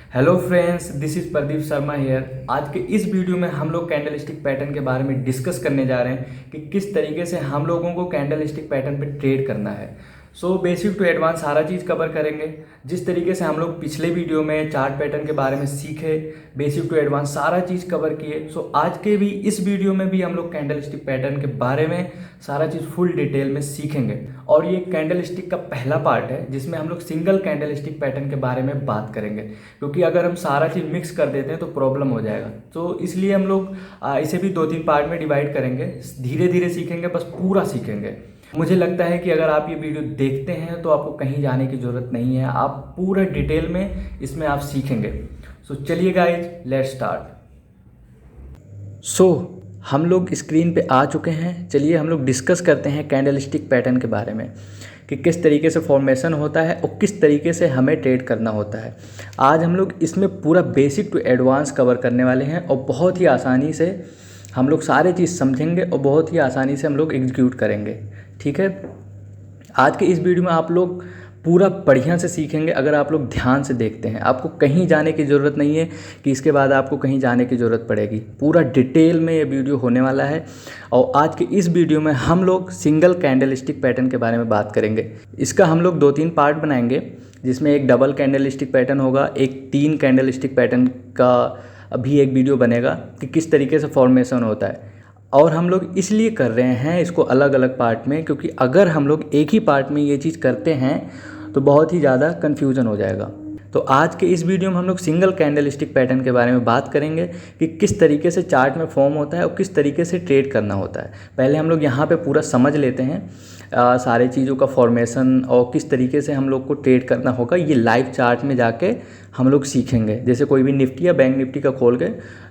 Hello friends, this is Pradeep Sharma here. आज के इस वीडियो में हम लोग कैंडल स्टिक पैटर्न के बारे में डिस्कस करने जा रहे हैं कि किस तरीके से हम लोगों को कैंडल स्टिक पैटर्न पे ट्रेड करना है। सो बेसिक टू एडवांस सारा चीज़ कवर करेंगे। जिस तरीके से हम लोग पिछले वीडियो में चार्ट पैटर्न के बारे में सीखे, बेसिक टू एडवांस सारा चीज़ कवर किए। सो आज के भी इस वीडियो में भी हम लोग कैंडल स्टिक पैटर्न के बारे में सारा चीज़ फुल डिटेल में सीखेंगे। और ये कैंडल स्टिक का पहला पार्ट है जिसमें हम लोग सिंगल कैंडल स्टिक पैटर्न के बारे में बात करेंगे, क्योंकि अगर हम सारा चीज़ मिक्स कर देते हैं तो प्रॉब्लम हो जाएगा। तो इसलिए हम लोग इसे भी 2-3 पार्ट में डिवाइड करेंगे, धीरे धीरे सीखेंगे, बस पूरा सीखेंगे। मुझे लगता है कि अगर आप ये वीडियो देखते हैं तो आपको कहीं जाने की ज़रूरत नहीं है, आप पूरा डिटेल में इसमें आप सीखेंगे। सो चलिए गाइज, लेट्स स्टार्ट। हम लोग स्क्रीन पे आ चुके हैं। चलिए हम लोग डिस्कस करते हैं कैंडल स्टिक पैटर्न के बारे में कि किस तरीके से फॉर्मेशन होता है और किस तरीके से हमें ट्रेड करना होता है। आज हम लोग इसमें पूरा बेसिक टू एडवांस कवर करने वाले हैं और बहुत ही आसानी से हम लोग सारे चीज़ समझेंगे और बहुत ही आसानी से हम लोग एग्जीक्यूट करेंगे। ठीक है, आज के इस वीडियो में आप लोग पूरा बढ़िया से सीखेंगे। अगर आप लोग ध्यान से देखते हैं, आपको कहीं जाने की ज़रूरत नहीं है कि इसके बाद आपको कहीं जाने की ज़रूरत पड़ेगी। पूरा डिटेल में ये वीडियो होने वाला है। और आज के इस वीडियो में हम लोग सिंगल कैंडल स्टिक पैटर्न के बारे में बात करेंगे। इसका हम लोग 2-3 पार्ट बनाएंगे, जिसमें एक डबल कैंडल स्टिक पैटर्न होगा, एक 3 कैंडल स्टिक पैटर्न का अभी एक वीडियो बनेगा कि किस तरीके से फॉर्मेशन होता है। और हम लोग इसलिए कर रहे हैं इसको अलग अलग पार्ट में, क्योंकि अगर हम लोग एक ही पार्ट में ये चीज़ करते हैं तो बहुत ही ज़्यादा कन्फ्यूज़न हो जाएगा। तो आज के इस वीडियो में हम लोग सिंगल कैंडल स्टिक पैटर्न के बारे में बात करेंगे कि किस तरीके से चार्ट में फॉर्म होता है और किस तरीके से ट्रेड करना होता है। पहले हम लोग यहाँ पे पूरा समझ लेते हैं सारे चीज़ों का फॉर्मेशन और किस तरीके से हम लोग को ट्रेड करना होगा। ये लाइव चार्ट में जाके हम लोग सीखेंगे। जैसे कोई भी निफ्टी या बैंक निफ्टी का खोल के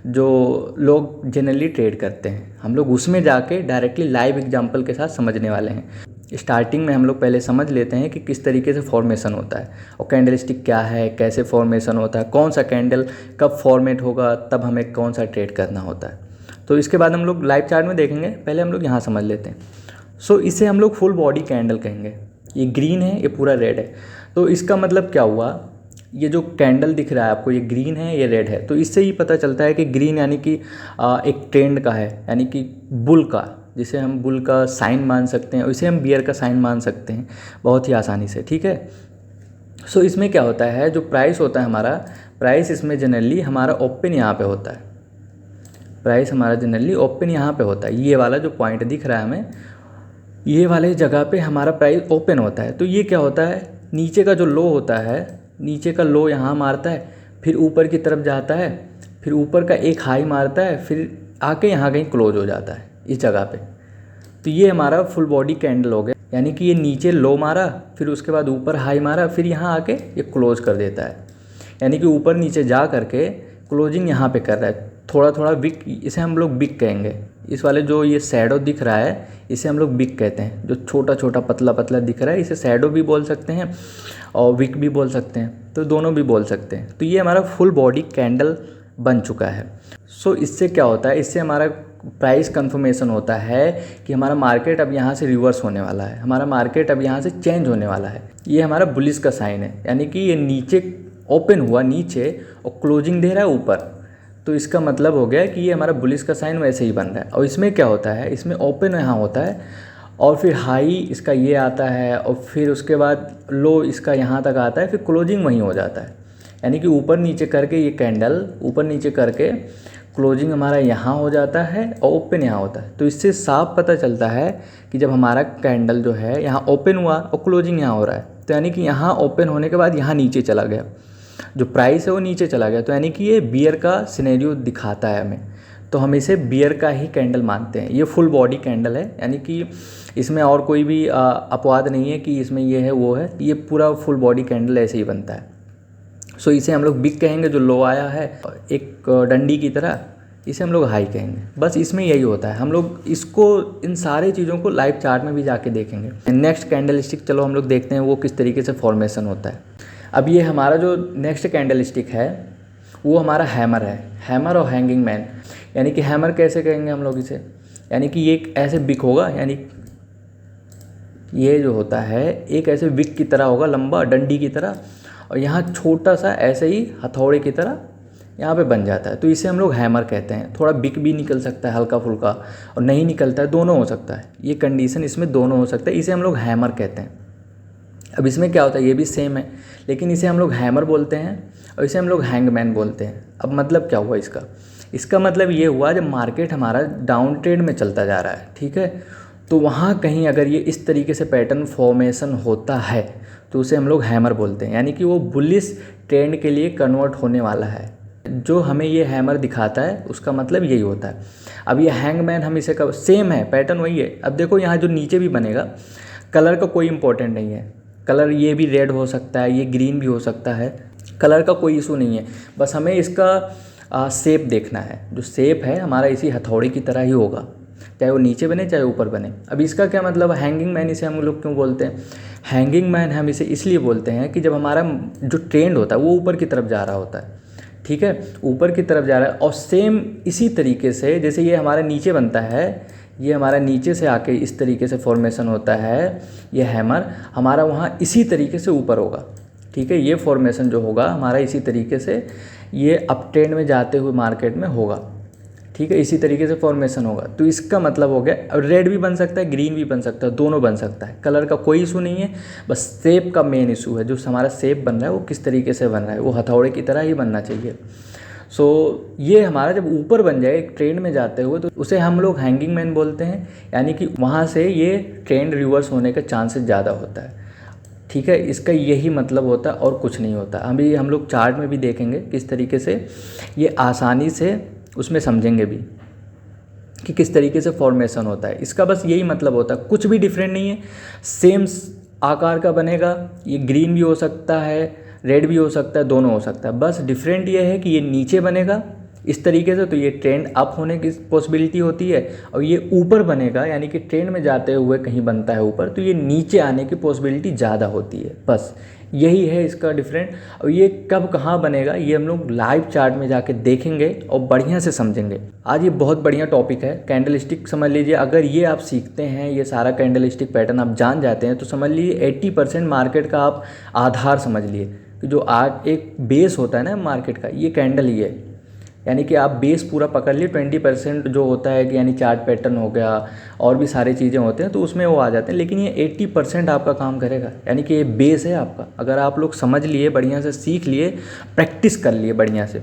जो लोग जनरली ट्रेड करते हैं, हम लोग उसमें जाके डायरेक्टली लाइव एग्जांपल के साथ समझने वाले हैं। स्टार्टिंग में हम लोग पहले समझ लेते हैं कि किस तरीके से फॉर्मेशन होता है और कैंडल स्टिक क्या है, कैसे फॉर्मेशन होता है, कौन सा कैंडल कब फॉर्मेट होगा, तब हमें कौन सा ट्रेड करना होता है। तो इसके बाद हम लोग लाइव चार्ट में देखेंगे। पहले हम लोग यहाँ समझ लेते हैं। इसे हम लोग फुल बॉडी कैंडल कहेंगे। ये ग्रीन है, ये पूरा रेड है। तो इसका मतलब क्या हुआ, ये जो कैंडल दिख रहा है आपको, ये ग्रीन है, ये रेड है। तो इससे ही पता चलता है कि ग्रीन यानी कि एक ट्रेंड का है, यानी कि बुल का, जिसे हम बुल का साइन मान सकते हैं, इसे हम बियर का साइन मान सकते हैं बहुत ही आसानी से। ठीक है, इसमें क्या होता है, जो प्राइस होता है हमारा, प्राइस इसमें जनरली हमारा ओपन यहाँ पे होता है। प्राइस हमारा जनरली ओपन यहाँ पे होता है। ये वाला जो पॉइंट दिख रहा है हमें, ये वाले जगह पे हमारा प्राइस ओपन होता है। तो ये क्या होता है, नीचे का जो लो होता है, नीचे का लो यहाँ मारता है, फिर ऊपर की तरफ जाता है, फिर ऊपर का एक हाई मारता है, फिर आके यहाँ कहीं क्लोज हो जाता है इस जगह पे। तो ये हमारा फुल बॉडी कैंडल हो गया, यानी कि ये नीचे लो मारा, फिर उसके बाद ऊपर हाई मारा, फिर यहाँ आके ये क्लोज कर देता है। यानी कि ऊपर नीचे जा करके क्लोजिंग यहाँ पे कर रहा है, थोड़ा थोड़ा विक, इसे हम लोग विक कहेंगे। इस वाले जो ये शैडो दिख रहा है, इसे हम लोग विक कहते हैं। जो छोटा छोटा पतला पतला दिख रहा है, इसे शैडो भी बोल सकते हैं और विक भी बोल सकते हैं, तो दोनों भी बोल सकते हैं। तो ये हमारा फुल बॉडी कैंडल बन चुका है। इससे क्या होता है, इससे हमारा प्राइस कंफर्मेशन होता है कि हमारा मार्केट अब यहाँ से रिवर्स होने वाला है, हमारा मार्केट अब यहाँ से चेंज होने वाला है। ये हमारा बुलिश का साइन है, यानी कि ये नीचे ओपन हुआ नीचे और क्लोजिंग दे रहा है ऊपर, तो इसका मतलब हो गया कि ये हमारा बुलिश का साइन वैसे ही बन रहा है। और इसमें क्या होता है, इसमें ओपन यहाँ होता है और फिर हाई इसका ये आता है और फिर उसके बाद लो इसका यहाँ तक आता है, फिर क्लोजिंग वहीं हो जाता है। यानी कि ऊपर नीचे करके ये कैंडल ऊपर नीचे करके क्लोजिंग हमारा यहाँ हो जाता है और ओपन यहाँ होता है। तो इससे साफ पता चलता है कि जब हमारा कैंडल जो है यहाँ ओपन हुआ और क्लोजिंग यहाँ हो रहा है, तो यानी कि यहाँ ओपन होने के बाद यहाँ नीचे चला गया, जो प्राइस है वो नीचे चला गया, तो यानी कि ये बियर का सिनेरियो दिखाता है हमें। तो हम इसे बियर का ही कैंडल मानते हैं। ये फुल बॉडी कैंडल है, यानी कि इसमें और कोई भी अपवाद नहीं है कि इसमें ये है वो है, ये पूरा फुल बॉडी कैंडल ऐसे ही बनता है। इसे हम लोग बिग कहेंगे, जो लो आया है एक डंडी की तरह, इसे हम लोग हाई कहेंगे। बस इसमें यही होता है। हम लोग इसको, इन सारे चीज़ों को लाइव चार्ट में भी जाके देखेंगे। नेक्स्ट कैंडल स्टिक चलो हम लोग देखते हैं वो किस तरीके से फॉर्मेशन होता है। अब ये हमारा जो नेक्स्ट कैंडल स्टिक है वो हमारा हैमर है, हैमर और हैंगिंग मैन। यानी कि हैमर कैसे कहेंगे हम लोग इसे, यानी कि ये ऐसे बिक होगा, यानी ये जो होता है एक ऐसे विक की तरह होगा, लंबा डंडी की तरह, और यहाँ छोटा सा ऐसे ही हथौड़े की तरह यहाँ पे बन जाता है, तो इसे हम लोग हैमर कहते हैं। थोड़ा बिक भी निकल सकता है हल्का फुल्का, और नहीं निकलता है, दोनों हो सकता है, ये कंडीशन इसमें दोनों हो सकता है, इसे हम लोग हैमर कहते हैं। अब इसमें क्या होता है, ये भी सेम है, लेकिन इसे हम लोग हैमर बोलते हैं और इसे हम लोग हैंगमैन बोलते हैं। अब मतलब क्या हुआ इसका मतलब ये हुआ जब मार्केट हमारा डाउन ट्रेंड में चलता जा रहा है, ठीक है, तो वहाँ कहीं अगर ये इस तरीके से पैटर्न फॉर्मेशन होता है तो उसे हम लोग हैमर बोलते हैं, यानी कि वो बुलिश ट्रेंड के लिए कन्वर्ट होने वाला है। जो हमें ये हैमर दिखाता है उसका मतलब यही होता है। अब ये हैंगमैन हम इसे कब, सेम है, पैटर्न वही है। अब देखो यहाँ जो नीचे भी बनेगा, कलर का कोई इंपॉर्टेंट नहीं है, कलर ये भी रेड हो सकता है, ये ग्रीन भी हो सकता है, कलर का कोई इशू नहीं है, बस हमें इसका शेप देखना है। जो शेप है हमारा इसी हथौड़े की तरह ही होगा, चाहे वो नीचे बने चाहे ऊपर बने। अब इसका क्या मतलब, हैंगिंग मैन इसे हम लोग क्यों बोलते हैं? हैंगिंग मैन हम इसे इसलिए बोलते हैं कि जब हमारा जो ट्रेंड होता है वो ऊपर की तरफ जा रहा होता है, ठीक है, ऊपर की तरफ जा रहा है, और सेम इसी तरीके से जैसे ये हमारा नीचे बनता है, ये हमारा नीचे से आके इस तरीके से फॉर्मेशन होता है, ये हैमर हमारा वहाँ इसी तरीके से ऊपर होगा, ठीक है। ये फॉर्मेशन जो होगा हमारा इसी तरीके से ये अप ट्रेंड में जाते हुए मार्केट में होगा, ठीक है, इसी तरीके से फॉर्मेशन होगा। तो इसका मतलब हो गया, अब रेड भी बन सकता है, ग्रीन भी बन सकता है, दोनों बन सकता है, कलर का कोई इशू नहीं है, बस शेप का मेन इशू है। जो हमारा शेप बन रहा है वो किस तरीके से बन रहा है, वो हथौड़े की तरह ही बनना चाहिए। सो ये हमारा जब ऊपर बन जाए एक ट्रेंड में जाते हुए तो उसे हम लोग हैंगिंग मैन बोलते हैं, यानी कि वहाँ से ये ट्रेंड रिवर्स होने का चांसेस ज़्यादा होता है, ठीक है। इसका यही मतलब होता है और कुछ नहीं होता। अभी हम लोग चार्ट में भी देखेंगे किस तरीके से ये आसानी से उसमें समझेंगे भी कि किस तरीके से फॉर्मेशन होता है। इसका बस यही मतलब होता है, कुछ भी डिफरेंट नहीं है, सेम आकार का बनेगा। ये ग्रीन भी हो सकता है, रेड भी हो सकता है, दोनों हो सकता है, बस डिफरेंट ये है कि ये नीचे बनेगा इस तरीके से तो ये ट्रेंड अप होने की पॉसिबिलिटी होती है, और ये ऊपर बनेगा यानी कि ट्रेंड में जाते हुए कहीं बनता है ऊपर तो ये नीचे आने की पॉसिबिलिटी ज़्यादा होती है। बस यही है इसका डिफरेंट। और ये कब कहाँ बनेगा ये हम लोग लाइव चार्ट में जाके देखेंगे और बढ़िया से समझेंगे। आज ये बहुत बढ़िया टॉपिक है, कैंडलस्टिक समझ लीजिए। अगर ये आप सीखते हैं, ये सारा कैंडलस्टिक पैटर्न आप जान जाते हैं तो समझ लीजिए 80% मार्केट का आप आधार समझ लिए कि जो आज एक बेस होता है ना मार्केट का, ये कैंडल ही है। यानी कि आप बेस पूरा पकड़ लिए, 20% जो होता है कि यानी चार्ट पैटर्न हो गया और भी सारी चीज़ें होते हैं तो उसमें वो आ जाते हैं, लेकिन ये 80% आपका काम करेगा। यानी कि ये बेस है आपका। अगर आप लोग समझ लिए, बढ़िया से सीख लिए, प्रैक्टिस कर लिए बढ़िया से,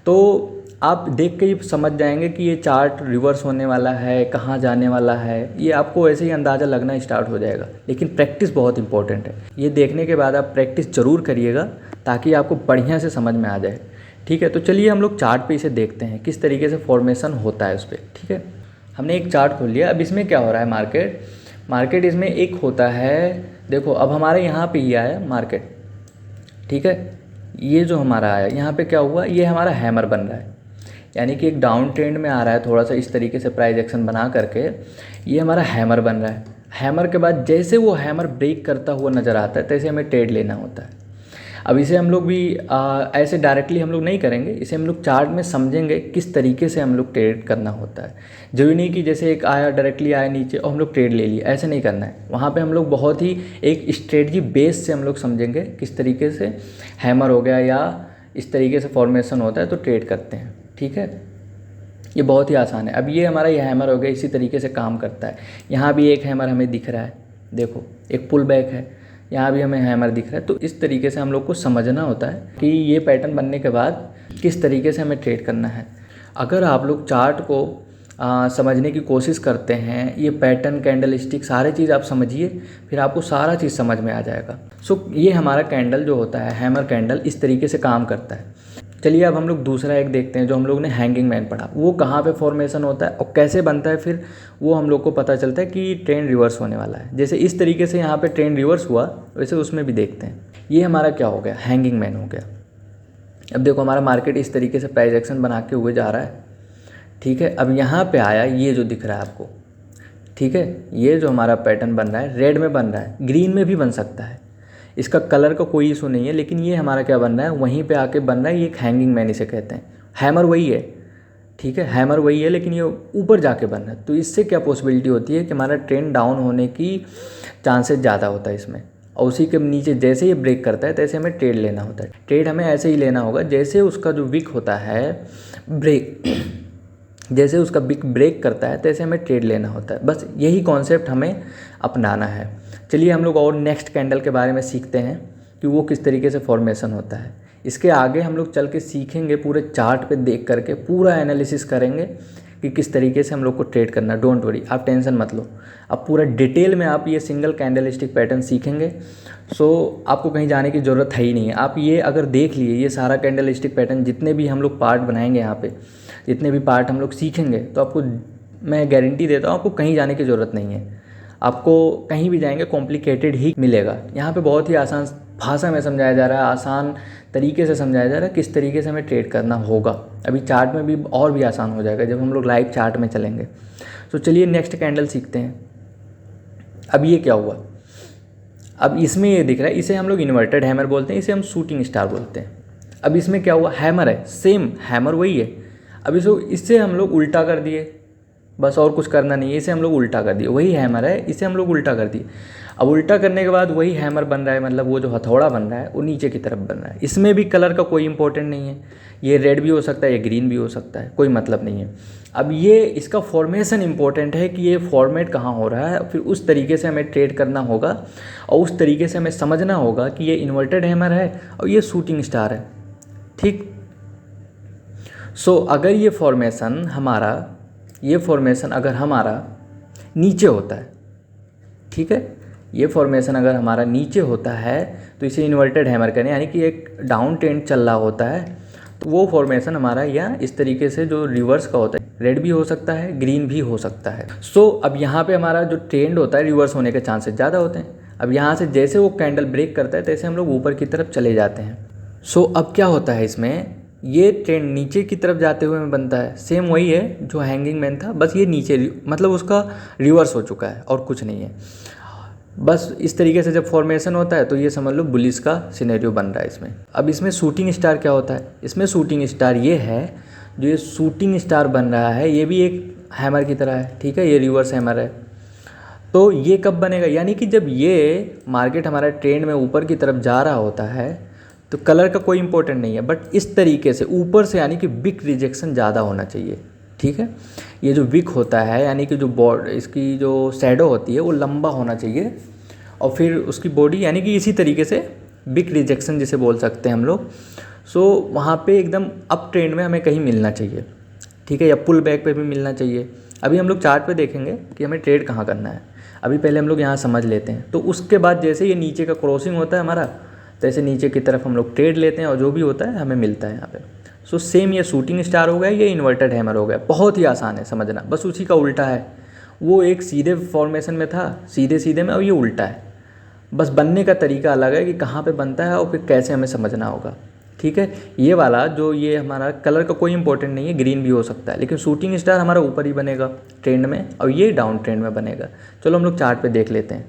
तो आप देख के ही समझ जाएंगे कि ये चार्ट रिवर्स होने वाला है, कहाँ जाने वाला है, ये आपको ऐसे ही अंदाज़ा लगना स्टार्ट हो जाएगा। लेकिन प्रैक्टिस बहुत इंपॉर्टेंट है। ये देखने के बाद आप प्रैक्टिस ज़रूर करिएगा ताकि आपको बढ़िया से समझ में आ जाए, ठीक है। तो चलिए हम लोग चार्ट पे इसे देखते हैं किस तरीके से फॉर्मेशन होता है उस पर, ठीक है। हमने एक चार्ट खोल लिया। अब इसमें क्या हो रहा है, मार्केट इसमें एक होता है, देखो अब हमारे यहाँ पे ही आया मार्केट, ठीक है। ये जो हमारा आया यहाँ पे क्या हुआ, ये हमारा हैमर बन रहा है, यानी कि एक डाउन ट्रेंड में आ रहा है थोड़ा सा इस तरीके से प्राइस एक्शन बना करके, ये हमारा हैमर बन रहा है। हैमर के बाद जैसे वो हैमर ब्रेक करता हुआ नज़र आता है तैसे हमें ट्रेड लेना होता है। अब इसे हम लोग भी ऐसे डायरेक्टली हम लोग नहीं करेंगे, इसे हम लोग चार्ट में समझेंगे किस तरीके से हम लोग ट्रेड करना होता है। जरूरी नहीं कि जैसे एक आया डायरेक्टली आया नीचे और हम लोग ट्रेड ले लिए, ऐसे नहीं करना है। वहाँ पे हम लोग बहुत ही एक स्ट्रेटजी बेस से हम लोग समझेंगे किस तरीके से हैमर हो गया या इस तरीके से फॉर्मेशन होता है तो ट्रेड करते हैं, ठीक है। ये बहुत ही आसान है। अब ये हमारा ये हैमर हो गया, इसी तरीके से काम करता है। यहाँ भी एक हैमर हमें दिख रहा है, देखो एक पुल बैक है, यहाँ भी हमें हैमर दिख रहा है। तो इस तरीके से हम लोग को समझना होता है कि ये पैटर्न बनने के बाद किस तरीके से हमें ट्रेड करना है। अगर आप लोग चार्ट को समझने की कोशिश करते हैं, ये पैटर्न, कैंडल स्टिक, सारी चीज़ आप समझिए, फिर आपको सारा चीज़ समझ में आ जाएगा। सो ये हमारा कैंडल जो होता है, हैमर कैंडल, इस तरीके से काम करता है। चलिए अब हम लोग दूसरा एक देखते हैं जो हम लोग ने हैंगिंग मैन पढ़ा, वो कहाँ पे फॉर्मेशन होता है और कैसे बनता है, फिर वो हम लोग को पता चलता है कि ट्रेंड रिवर्स होने वाला है। जैसे इस तरीके से यहाँ पे ट्रेंड रिवर्स हुआ, वैसे उसमें भी देखते हैं। ये हमारा क्या हो गया, हैंगिंग मैन हो गया। अब देखो हमारा मार्केट इस तरीके से प्राइस एक्शन बना के हुए जा रहा है, ठीक है। अब यहाँ पे आया ये जो दिख रहा है आपको, ठीक है, ये जो हमारा पैटर्न बन रहा है, रेड में बन रहा है, ग्रीन में भी बन सकता है, इसका कलर का कोई इशू नहीं है, लेकिन ये हमारा क्या बन रहा है, वहीं पे आके बन रहा है। ये एक हैंगिंग मैन इसे कहते हैं। हैमर वही है, ठीक है, हैमर वही है, लेकिन ये ऊपर जाके बन रहा है। तो इससे क्या पॉसिबिलिटी होती है कि हमारा ट्रेंड डाउन होने की चांसेस ज़्यादा होता है इसमें, और उसी के नीचे जैसे ये ब्रेक करता है तैसे हमें ट्रेड लेना होता है। ट्रेड हमें ऐसे ही लेना होगा जैसे उसका जो विक होता है ब्रेक, जैसे उसका विक ब्रेक करता है तैसे हमें ट्रेड लेना होता है। बस यही कॉन्सेप्ट हमें अपनाना है। चलिए हम लोग और नेक्स्ट कैंडल के बारे में सीखते हैं कि वो किस तरीके से फॉर्मेशन होता है। इसके आगे हम लोग चल के सीखेंगे, पूरे चार्ट पे देख करके पूरा एनालिसिस करेंगे कि किस तरीके से हम लोग को ट्रेड करना। डोंट वरी, आप टेंशन मत लो, अब पूरा डिटेल में आप ये सिंगल कैंडलस्टिक पैटर्न सीखेंगे। सो आपको कहीं जाने की ज़रूरत है ही नहीं है। आप ये अगर देख लिए ये सारा कैंडलस्टिक पैटर्न, जितने भी हम लोग पार्ट बनाएंगे यहाँ पे, जितने भी पार्ट हम लोग सीखेंगे, तो आपको मैं गारंटी देता हूँ आपको कहीं जाने की ज़रूरत नहीं है। आपको कहीं भी जाएंगे कॉम्प्लिकेटेड ही मिलेगा। यहाँ पे बहुत ही आसान भाषा में समझाया जा रहा है, आसान तरीके से समझाया जा रहा है किस तरीके से हमें ट्रेड करना होगा। अभी चार्ट में भी और भी आसान हो जाएगा जब हम लोग लाइव चार्ट में चलेंगे। तो चलिए नेक्स्ट कैंडल सीखते हैं। अब ये क्या हुआ, अब इसमें ये दिख रहा है, इसे हम लोग इन्वर्टेड हैमर बोलते हैं, इसे हम शूटिंग स्टार बोलते हैं। अब इसमें क्या हुआ, हैमर है, सेम हैमर वही है। अब इससे हम लोग उल्टा कर दिए, बस और कुछ करना नहीं है, इसे हम लोग उल्टा कर दिए। वही हैमर है, इसे हम लोग उल्टा कर दिए। अब उल्टा करने के बाद वही हैमर बन रहा है, मतलब वो जो हथौड़ा बन रहा है वो नीचे की तरफ बन रहा है। इसमें भी कलर का कोई इंपॉर्टेंट नहीं है, ये रेड भी हो सकता है, ये ग्रीन भी हो सकता है, कोई मतलब नहीं है। अब ये इसका फॉर्मेशन इंपॉर्टेंट है कि ये फॉर्मेट कहाँ हो रहा है, फिर उस तरीके से हमें ट्रेड करना होगा और उस तरीके से हमें समझना होगा कि ये इन्वर्टेड हैमर है और ये शूटिंग स्टार है। ठीक, सो अगर ये फॉर्मेशन अगर हमारा नीचे होता है, ठीक है, ये फॉर्मेशन अगर हमारा नीचे होता है तो इसे इन्वर्टेड हैमर करें, यानी कि एक डाउन ट्रेंड चल रहा होता है तो वो फॉर्मेशन हमारा या इस तरीके से जो रिवर्स का होता है, रेड भी हो सकता है, ग्रीन भी हो सकता है। सो अब यहाँ पे हमारा जो ट्रेंड होता है रिवर्स होने के चांसेस ज़्यादा होते हैं। अब यहाँ से जैसे वो कैंडल ब्रेक करता है तैसे हम लोग ऊपर की तरफ चले जाते हैं। सो अब क्या होता है इसमें, ये ट्रेंड नीचे की तरफ जाते हुए में बनता है, सेम वही है जो हैंगिंग मैन था, बस ये नीचे मतलब उसका रिवर्स हो चुका है और कुछ नहीं है। बस इस तरीके से जब फॉर्मेशन होता है तो ये समझ लो बुलिश का सिनेरियो बन रहा है इसमें। अब इसमें शूटिंग स्टार क्या होता है, इसमें शूटिंग स्टार ये है, जो ये शूटिंग स्टार बन रहा है ये भी एक हैमर की तरह है, ठीक है, ये रिवर्स हैमर है। तो ये कब बनेगा, यानी कि जब ये मार्केट हमारा ट्रेंड में ऊपर की तरफ जा रहा होता है तो कलर का कोई इंपॉर्टेंट नहीं है, बट इस तरीके से ऊपर से, यानी कि विक रिजेक्शन ज़्यादा होना चाहिए, ठीक है। ये जो विक होता है यानी कि जो बॉड इसकी जो शैडो होती है वो लंबा होना चाहिए और फिर उसकी बॉडी यानी कि इसी तरीके से विक रिजेक्शन जिसे बोल सकते हैं हम लोग। सो वहाँ पे एकदम अप ट्रेंड में हमें कहीं मिलना चाहिए, ठीक है, या पुल बैक पे भी मिलना चाहिए। अभी हम लोग चार्ट पे देखेंगे कि हमें ट्रेड कहाँ करना है। अभी पहले हम लोग यहाँ समझ लेते हैं। तो उसके बाद जैसे ये नीचे का क्रॉसिंग होता है हमारा, तैसे नीचे की तरफ हम लोग ट्रेड लेते हैं और जो भी होता है हमें मिलता है यहाँ पे। सो सेम ये शूटिंग स्टार हो गया, ये इन्वर्टेड हैमर हो गया। बहुत ही आसान है समझना, बस उसी का उल्टा है। वो एक सीधे फॉर्मेशन में था, सीधे सीधे में, और ये उल्टा है। बस बनने का तरीका अलग है कि कहाँ पे बनता है और फिर कैसे हमें समझना होगा, ठीक है। ये वाला जो ये हमारा कलर का कोई इंपॉर्टेंट नहीं है, ग्रीन भी हो सकता है, लेकिन शूटिंग स्टार हमारा ऊपर ही बनेगा ट्रेंड में और ये डाउन ट्रेंड में बनेगा। चलो हम लोग चार्ट पे देख लेते हैं।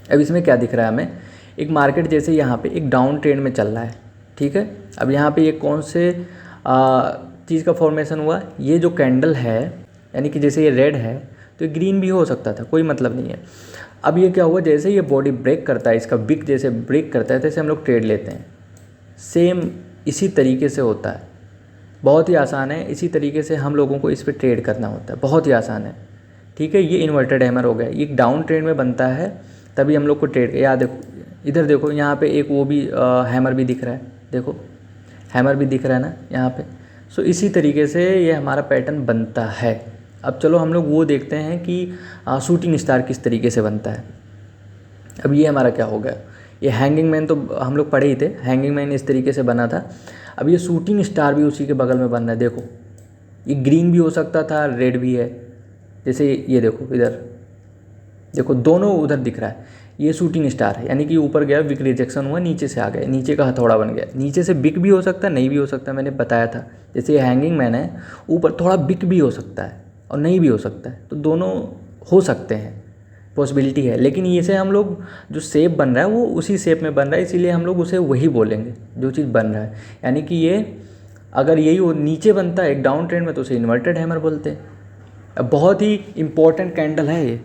अब इसमें क्या दिख रहा है हमें, एक मार्केट जैसे यहाँ पे एक डाउन ट्रेंड में चल रहा है, ठीक है। अब यहाँ पे ये कौन से चीज़ का फॉर्मेशन हुआ, ये जो कैंडल है यानी कि जैसे ये रेड है तो ये ग्रीन भी हो सकता था, कोई मतलब नहीं है। अब ये क्या हुआ, जैसे ये बॉडी ब्रेक करता है, इसका विक जैसे ब्रेक करता है तैसे हम लोग ट्रेड लेते हैं। सेम इसी तरीके से होता है, बहुत ही आसान है। इसी तरीके से हम लोगों को इस पर ट्रेड करना होता है, बहुत ही आसान है, ठीक है। ये इन्वर्टेड हैमर हो गया, ये डाउन ट्रेंड में बनता है तभी हम लोग को ट्रेड, याद देखो इधर देखो, यहाँ पे एक वो भी हैमर भी दिख रहा है, देखो हैमर भी दिख रहा है ना यहाँ पे। सो इसी तरीके से ये हमारा पैटर्न बनता है। अब चलो हम लोग वो देखते हैं कि शूटिंग स्टार किस तरीके से बनता है। अब ये हमारा क्या हो गया, ये हैंगिंग मैन तो हम लोग पढ़े ही थे, हैंगिंग मैन इस तरीके से बना था। अब ये शूटिंग स्टार भी उसी के बगल में बन रहा है, देखो ये ग्रीन भी हो सकता था, रेड भी है। जैसे ये देखो इधर देखो, दोनों उधर दिख रहा है, ये शूटिंग स्टार है, यानी कि ऊपर गया विक रिजेक्शन हुआ, नीचे से आ गया, नीचे का हथौड़ा बन गया। नीचे से बिक भी हो सकता है, नहीं भी हो सकता, मैंने बताया था। जैसे ये हैंगिंग मैन है, ऊपर थोड़ा बिक भी हो सकता है और नहीं भी हो सकता है, तो दोनों हो सकते हैं, पॉसिबिलिटी है। लेकिन इसे हम लोग जो शेप बन रहा है वो उसी शेप में बन रहा है, इसीलिए हम लोग उसे वही बोलेंगे जो चीज़ बन रहा है। यानी कि ये अगर यही वो नीचे बनता है एक डाउन ट्रेंड में तो उसे इन्वर्टेड हैमर बोलते हैं। अब बहुत ही इम्पोर्टेंट कैंडल है ये,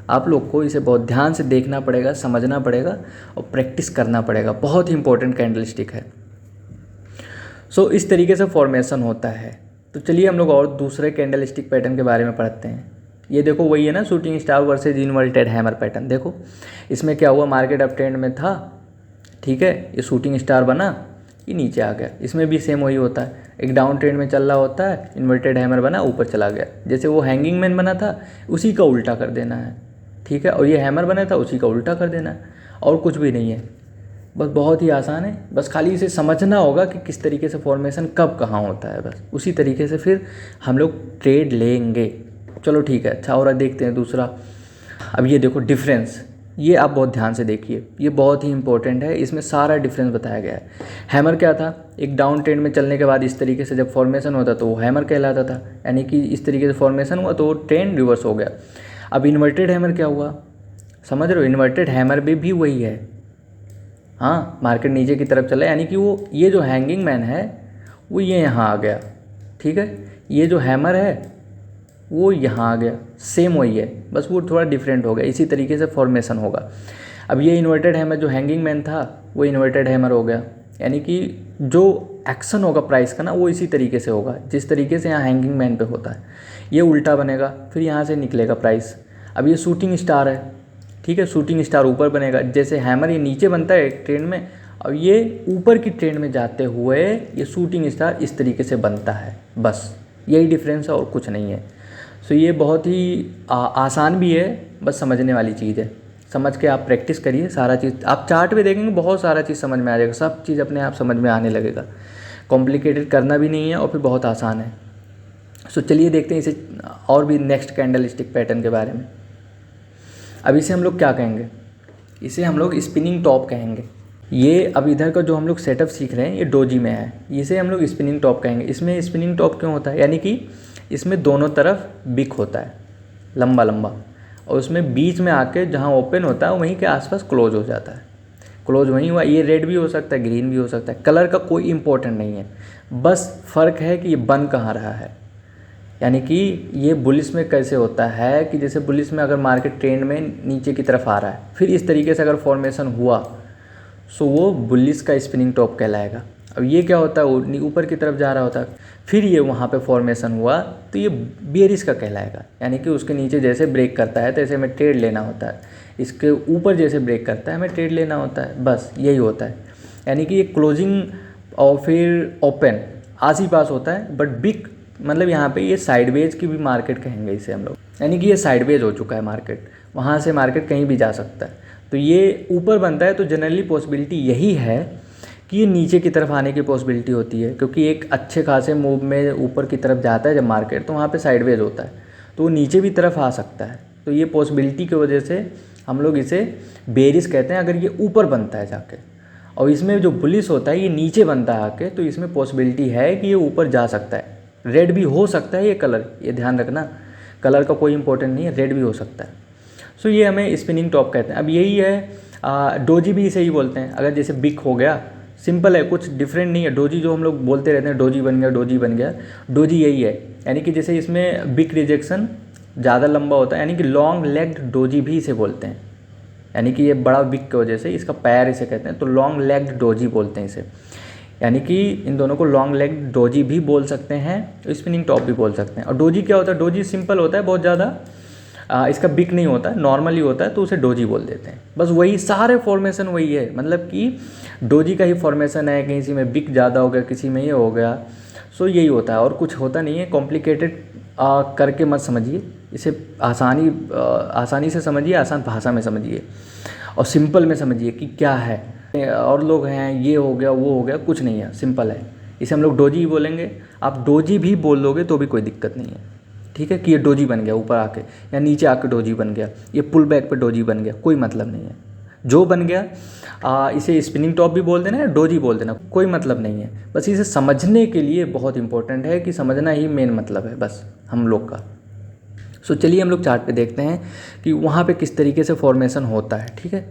आप लोग को इसे बहुत ध्यान से देखना पड़ेगा, समझना पड़ेगा और प्रैक्टिस करना पड़ेगा। बहुत ही इंपॉर्टेंट कैंडलस्टिक है। सो इस तरीके से फॉर्मेशन होता है। तो चलिए हम लोग और दूसरे कैंडलस्टिक पैटर्न के बारे में पढ़ते हैं। ये देखो वही है ना, shooting star versus inverted hammer pattern. देखो इसमें क्या हुआ, मार्केट अप ट्रेंड में था, ठीक है, ये शूटिंग स्टार बना, ये नीचे आ गया। इसमें भी सेम वही होता है, एक डाउन ट्रेंड में चल रहा होता है, इन्वर्टेड हैमर बना, ऊपर चला गया। जैसे वो हैंगिंग मैन बना था उसी का उल्टा कर देना है, ठीक है, और ये हैमर बना था उसी का उल्टा कर देना है, और कुछ भी नहीं है। बस बहुत ही आसान है, बस खाली इसे समझना होगा कि किस तरीके से फॉर्मेशन कब कहाँ होता है, बस उसी तरीके से फिर हम लोग ट्रेड लेंगे। चलो ठीक है। अच्छा, और देखते हैं दूसरा। अब ये देखो डिफरेंस, ये आप बहुत ध्यान से देखिए, ये बहुत ही इंपॉर्टेंट है, इसमें सारा डिफरेंस बताया गया है। हैमर क्या था, एक डाउन ट्रेंड में चलने के बाद इस तरीके से जब फॉर्मेशन होता तो वो हैमर कहलाता था, यानी कि इस तरीके से फॉर्मेशन हुआ तो वो ट्रेंड रिवर्स हो गया। अब इन्वर्टेड हैमर क्या हुआ, समझ रहे हो, इन्वर्टेड हैमर भी वही है। हाँ, मार्केट नीचे की तरफ चला, यानी कि वो ये जो हैंगिंग मैन है वो ये यहाँ आ गया, ठीक है, ये जो हैमर है वो यहाँ आ गया, सेम वही है, बस वो थोड़ा डिफरेंट हो गया। इसी तरीके से फॉर्मेशन होगा। अब ये इन्वर्टेड हैमर जो हैंगिंग मैन था वो इन्वर्टेड हैमर हो गया, यानी कि जो एक्शन होगा प्राइस का ना वो इसी तरीके से होगा जिस तरीके से यहाँ हैंगिंग मैन पे होता है। ये उल्टा बनेगा, फिर यहाँ से निकलेगा प्राइस। अब ये शूटिंग स्टार है, ठीक है, शूटिंग स्टार ऊपर बनेगा, जैसे हैमर ये नीचे बनता है एक ट्रेंड में, और ये ऊपर की ट्रेंड में जाते हुए ये शूटिंग स्टार इस तरीके से बनता है। बस यही डिफरेंस है और कुछ नहीं है। सो ये बहुत ही आसान भी है, बस समझने वाली चीज़ है। समझ के आप प्रैक्टिस करिए, सारा चीज़ आप चार्ट पे देखेंगे, बहुत सारा चीज़ समझ में आ जाएगा, सब चीज़ अपने आप समझ में आने लगेगा। कॉम्प्लिकेटेड करना भी नहीं है और फिर बहुत आसान है। सो चलिए देखते हैं इसे और भी नेक्स्ट कैंडलस्टिक पैटर्न के बारे में। अब इसे हम लोग क्या कहेंगे, इसे हम लोग स्पिनिंग टॉप कहेंगे। ये अब इधर का जो हम लोग सेटअप सीख रहे हैं ये डोजी में है, इसे हम लोग स्पिनिंग टॉप कहेंगे। इसमें स्पिनिंग टॉप क्यों होता है, यानी कि इसमें दोनों तरफ बिक होता है लंबा लंबा, और उसमें बीच में आके जहाँ ओपन होता है वहीं के आसपास क्लोज हो जाता है। क्लोज वहीं हुआ, ये रेड भी हो सकता है, ग्रीन भी हो सकता है, कलर का कोई इंपॉर्टेंट नहीं है, बस फ़र्क है कि ये बन कहाँ रहा है। यानी कि ये बुलिस में कैसे होता है कि जैसे बुलिस में अगर मार्केट ट्रेंड में नीचे की तरफ आ रहा है, फिर इस तरीके से अगर फॉर्मेशन हुआ सो वो बुलिस का स्पिनिंग टॉप कहलाएगा। अब ये क्या होता है, ऊपर की तरफ जा रहा होता है, फिर ये वहाँ पे फॉर्मेशन हुआ तो ये बेयरिश का कहलाएगा, यानी कि उसके नीचे जैसे ब्रेक करता है तो ऐसे हमें ट्रेड लेना होता है, इसके ऊपर जैसे ब्रेक करता है हमें ट्रेड लेना होता है, बस यही होता है। यानी कि ये क्लोजिंग और फिर ओपन आस ही पास होता है, बट बिग मतलब यहाँ पे ये साइडवेज की भी मार्केट कहेंगे इसे हम लोग, यानी कि ये साइडवेज हो चुका है मार्केट, वहाँ से मार्केट कहीं भी जा सकता है। तो ये ऊपर बनता है तो जनरली पॉसिबिलिटी यही है कि ये नीचे की तरफ आने की पॉसिबिलिटी होती है, क्योंकि एक अच्छे खासे मूव में ऊपर की तरफ जाता है जब मार्केट, तो वहाँ पे साइडवेज होता है, तो वो नीचे भी तरफ आ सकता है। तो ये पॉसिबिलिटी की वजह से हम लोग इसे बेरिश कहते हैं अगर ये ऊपर बनता है जाके, और इसमें जो बुलिश होता है ये नीचे बनता है आके, तो इसमें पॉसिबिलिटी है कि ये ऊपर जा सकता है। रेड भी हो सकता है ये कलर, ये ध्यान रखना, कलर का कोई इंपॉर्टेंट नहीं है, रेड भी हो सकता है। सो ये हमें स्पिनिंग टॉप कहते हैं। अब यही है डोजी भी इसे ही बोलते हैं। अगर जैसे बिग हो गया, सिंपल है, कुछ डिफरेंट नहीं है। डोजी जो हम लोग बोलते रहते हैं डोजी बन गया, डोजी बन गया, डोजी यही है। यानी कि जैसे इसमें बिग रिजेक्शन ज़्यादा लंबा होता है, यानी कि लॉन्ग लेग्ड डोजी भी इसे बोलते हैं, यानी कि ये बड़ा बिग की वजह से इसका पैर इसे कहते हैं, तो लॉन्ग लेग्ड डोजी बोलते हैं इसे। यानी कि इन दोनों को लॉन्ग लेग डोजी भी बोल सकते हैं, स्पिनिंग टॉप भी बोल सकते हैं। और डोजी क्या होता है, डोजी सिंपल होता है बहुत ज़्यादा, इसका बिग नहीं होता है, नॉर्मली होता है, तो उसे डोजी बोल देते हैं। बस वही सारे फॉर्मेशन वही है, मतलब कि डोजी का ही फॉर्मेशन है, किसी में बिग ज़्यादा हो गया, किसी में ये हो गया। सो यही होता है और कुछ होता नहीं है। कॉम्प्लिकेटेड करके मत समझिए इसे, आसानी से समझिए, आसान भाषा में समझिए और सिंपल में समझिए कि क्या है। और लोग हैं ये हो गया वो हो गया, कुछ नहीं है, सिंपल है। इसे हम लोग डोजी ही बोलेंगे, आप डोजी भी बोल दोगे तो भी कोई दिक्कत नहीं है, ठीक है, कि ये डोजी बन गया ऊपर आके या नीचे आके डोजी बन गया, ये पुल बैक पे डोजी बन गया, कोई मतलब नहीं है। जो बन गया इसे स्पिनिंग टॉप भी बोल देना या डोजी बोल देना, कोई मतलब नहीं है। बस इसे समझने के लिए बहुत इंपॉर्टेंट है कि समझना ही मेन मतलब है बस हम लोग का। सो चलिए हम लोग चार्ट पे देखते हैं कि वहाँ पे किस तरीके से फॉर्मेशन होता है, ठीक है।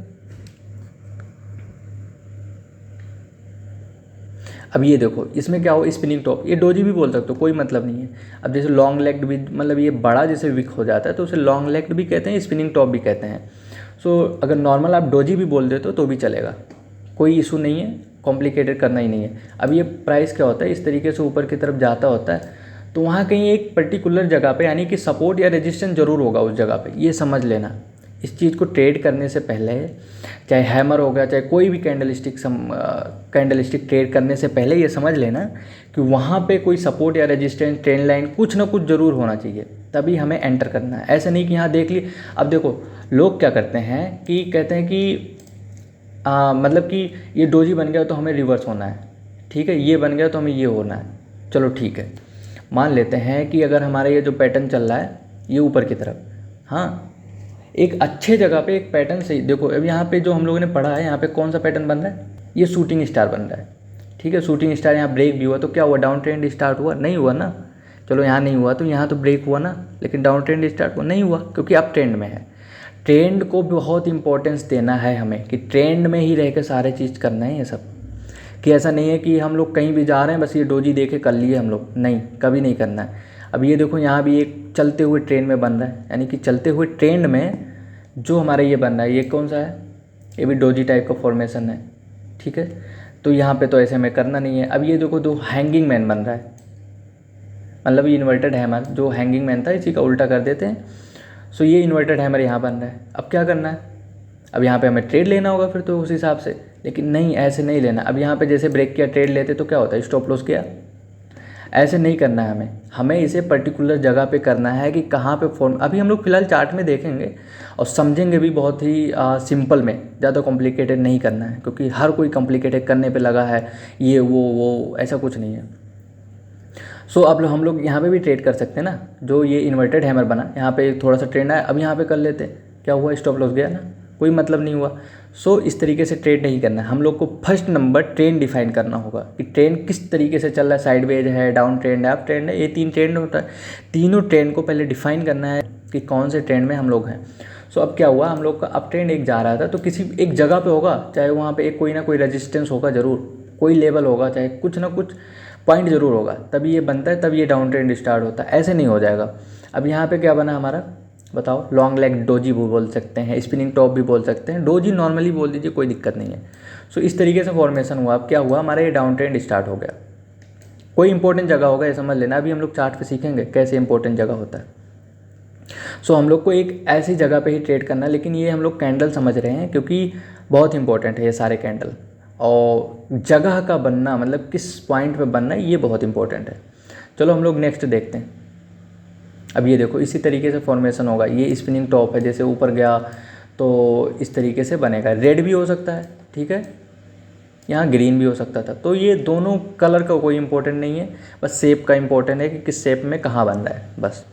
अब ये देखो इसमें क्या हो, स्पिनिंग टॉप, ये डोजी भी बोल सकते हो, कोई मतलब नहीं है। अब जैसे लॉन्ग लेग्ड भी, मतलब ये बड़ा जैसे विक हो जाता है तो उसे लॉन्ग लेग्ड भी कहते हैं, स्पिनिंग टॉप भी कहते हैं। सो अगर नॉर्मल आप डोजी भी बोल देते हो तो भी चलेगा, कोई इशू नहीं है, कॉम्प्लिकेटेड करना ही नहीं है। अब ये प्राइस क्या होता है, इस तरीके से ऊपर की तरफ जाता होता है, तो वहाँ कहीं एक पर्टिकुलर जगह पे यानी कि सपोर्ट या रेजिस्टेंस जरूर होगा उस जगह पे, ये समझ लेना। इस चीज़ को ट्रेड करने से पहले, चाहे हैमर हो गया, चाहे कोई भी कैंडलस्टिक ट्रेड करने से पहले ये समझ लेना कि वहाँ पे कोई सपोर्ट या रेजिस्टेंस, ट्रेंड लाइन, कुछ ना कुछ ज़रूर होना चाहिए, तभी हमें एंटर करना है। ऐसा नहीं कि यहाँ देख ली। अब देखो लोग क्या करते हैं कि कहते हैं कि मतलब कि ये डोजी बन गया तो हमें रिवर्स होना है, ठीक है, ये बन गया तो हमें ये होना है। चलो ठीक है, मान लेते हैं कि अगर हमारा ये जो पैटर्न चल रहा है ये ऊपर की तरफ, हाँ, एक अच्छे जगह पे एक पैटर्न सही, देखो अब यहाँ पे जो हम लोगों ने पढ़ा है, यहाँ पे कौन सा पैटर्न बन रहा है, ये शूटिंग स्टार बन रहा है, ठीक है। शूटिंग स्टार यहाँ ब्रेक भी हुआ तो क्या हुआ, डाउन ट्रेंड स्टार्ट हुआ, नहीं हुआ ना। चलो यहाँ नहीं हुआ तो यहाँ तो ब्रेक हुआ ना, लेकिन डाउन ट्रेंड स्टार्ट हुआ नहीं हुआ, क्योंकि अब ट्रेंड में है। ट्रेंड को बहुत इंपॉर्टेंस देना है हमें, कि ट्रेंड में ही रह के सारे चीज़ करना है ये सब, कि ऐसा नहीं है कि हम लोग कहीं भी जा रहे हैं बस ये डोजी देखे कर लिए हम लोग, नहीं, कभी नहीं करना है। अब ये देखो यहाँ भी एक चलते हुए ट्रेंड में बन रहा है, यानी कि चलते हुए ट्रेंड में जो हमारा ये बन रहा है, ये कौन सा है, ये भी डोजी टाइप का फॉर्मेशन है, ठीक है। तो यहाँ पे तो ऐसे में करना नहीं है। अब ये देखो दो हैंगिंग मैन बन रहा है, मतलब ये इन्वर्टेड हैमर, जो हैंगिंग मैन था इसी का उल्टा कर देते हैं। सो ये इन्वर्टेड हैमर यहाँ बन रहा है। अब क्या करना है, अब यहाँ पे हमें ट्रेड लेना होगा फिर तो उस हिसाब से, लेकिन नहीं, ऐसे नहीं लेना। अब यहाँ पे जैसे ब्रेक किया, ट्रेड लेते तो क्या होता है, स्टॉप लॉस किया, ऐसे नहीं करना है हमें इसे पर्टिकुलर जगह पे करना है कि कहाँ पे फॉर्म। अभी हम लोग फिलहाल चार्ट में देखेंगे और समझेंगे भी, बहुत ही सिंपल में, ज़्यादा कॉम्प्लिकेटेड नहीं करना है, क्योंकि हर कोई कॉम्प्लिकेटेड करने पे लगा है, ये वो ऐसा कुछ नहीं है। सो अब हम लोग यहाँ पे भी ट्रेड कर सकते हैं ना, जो ये इन्वर्टेड हैमर बना, यहाँ पे थोड़ा सा ट्रेंड आया, अब यहाँ पे कर लेते, क्या हुआ, स्टॉप लॉस गया ना, कोई मतलब नहीं हुआ। सो इस तरीके से ट्रेड नहीं करना है हम लोग को। फर्स्ट नंबर ट्रेंड डिफाइन करना होगा कि ट्रेंड किस तरीके से चल रहा है, साइडवेज है, डाउन ट्रेंड है, अप ट्रेंड है, ये 3 ट्रेंड होता है। तीनों ट्रेंड को पहले डिफाइन करना है कि कौन से ट्रेंड में हम लोग हैं। सो अब क्या हुआ, हम लोग का अप ट्रेंड एक जा रहा था, तो किसी एक जगह पे होगा, चाहे वहाँ पे एक कोई ना कोई रेजिस्टेंस होगा ज़रूर, कोई लेवल होगा, चाहे कुछ ना कुछ पॉइंट ज़रूर होगा, तभी ये बनता है, तभी ये डाउन ट्रेंड स्टार्ट होता है, ऐसे नहीं हो जाएगा। अब यहाँ पे क्या बना हमारा, बताओ, लॉन्ग लेग डोजी भी बोल सकते हैं, स्पिनिंग टॉप भी बोल सकते हैं, डोजी नॉर्मली बोल दीजिए, कोई दिक्कत नहीं है। सो इस तरीके से फॉर्मेशन हुआ। अब क्या हुआ, हमारा ये डाउन ट्रेंड स्टार्ट हो गया, कोई इंपॉर्टेंट जगह होगा ये समझ लेना। अभी हम लोग चार्ट पे सीखेंगे कैसे इंपॉर्टेंट जगह होता है। सो हम लोग को एक ऐसी जगह पे ही ट्रेड करना है, लेकिन ये हम लोग कैंडल समझ रहे हैं क्योंकि बहुत इंपॉर्टेंट है ये सारे कैंडल, और जगह का बनना, मतलब किस पॉइंट पे बनना है, ये बहुत इंपॉर्टेंट है। चलो हम लोग नेक्स्ट देखते हैं। अब ये देखो इसी तरीके से फॉर्मेशन होगा, ये स्पिनिंग टॉप है, जैसे ऊपर गया तो इस तरीके से बनेगा। रेड भी हो सकता है, ठीक है, यहाँ ग्रीन भी हो सकता था। तो ये दोनों कलर का कोई इंपॉर्टेंट नहीं है, बस शेप का इंपॉर्टेंट है कि किस शेप में कहाँ बन रहा है, बस।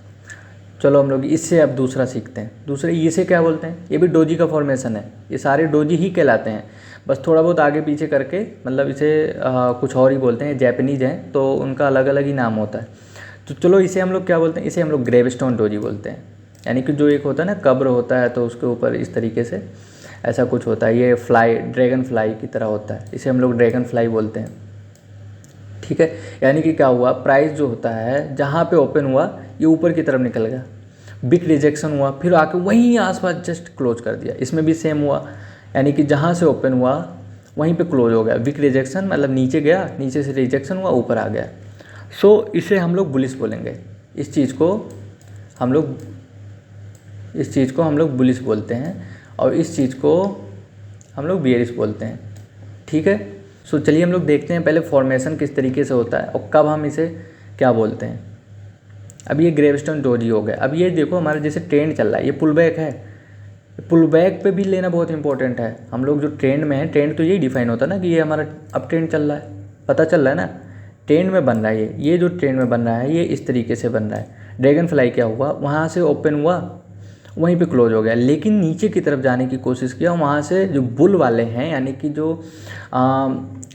चलो हम लोग इससे अब दूसरा सीखते हैं। दूसरे इसे क्या बोलते हैं, ये भी डोजी का फॉर्मेशन है, ये सारे डोजी ही कहलाते हैं, बस थोड़ा बहुत आगे पीछे करके, मतलब इसे कुछ और ही बोलते हैं, जैपनीज हैं तो उनका अलग अलग ही नाम होता है। तो चलो इसे हम लोग क्या बोलते हैं, इसे हम लोग ग्रेवस्टोन डोजी बोलते हैं, यानी कि जो एक होता है ना, कब्र होता है तो उसके ऊपर इस तरीके से ऐसा कुछ होता है, ये फ्लाई, ड्रैगन फ्लाई की तरह होता है, इसे हम लोग ड्रैगन फ्लाई बोलते हैं, ठीक है। यानी कि क्या हुआ, प्राइस जो होता है जहाँ पे ओपन हुआ ये ऊपर की तरफ निकल गया, बिग रिजेक्शन हुआ, फिर आके वहीं आसपास जस्ट क्लोज कर दिया। इसमें भी सेम हुआ, यानी कि जहाँ से ओपन हुआ वहीं पे क्लोज हो गया, बिग रिजेक्शन, मतलब नीचे गया, नीचे से रिजेक्शन हुआ, ऊपर आ गया। सो इसे हम लोग बुलिश बोलेंगे, इस चीज़ को हम लोग बुलिश बोलते हैं, और इस चीज़ को हम लोग बियरिश बोलते हैं, ठीक है। सो चलिए हम लोग देखते हैं पहले फॉर्मेशन किस तरीके से होता है और कब हम इसे क्या बोलते हैं। अब ये ग्रेवस्टोन डोजी हो गया। अब ये देखो हमारा जैसे ट्रेंड चल रहा है, ये पुल बैक है, पुल बैक पे भी लेना बहुत इंपॉर्टेंट है। हम लोग जो ट्रेंड में है, ट्रेंड तो यही डिफाइन होता है ना कि ये हमारा अब ट्रेंड चल रहा है, पता चल रहा है ना, ट्रेंड में बन रहा है ये जो ट्रेंड में बन रहा है ये इस तरीके से बन रहा है। ड्रैगन फ्लाई क्या हुआ, वहाँ से ओपन हुआ, वहीं पे क्लोज हो गया, लेकिन नीचे की तरफ जाने की कोशिश किया, वहाँ से जो बुल वाले हैं, यानी कि जो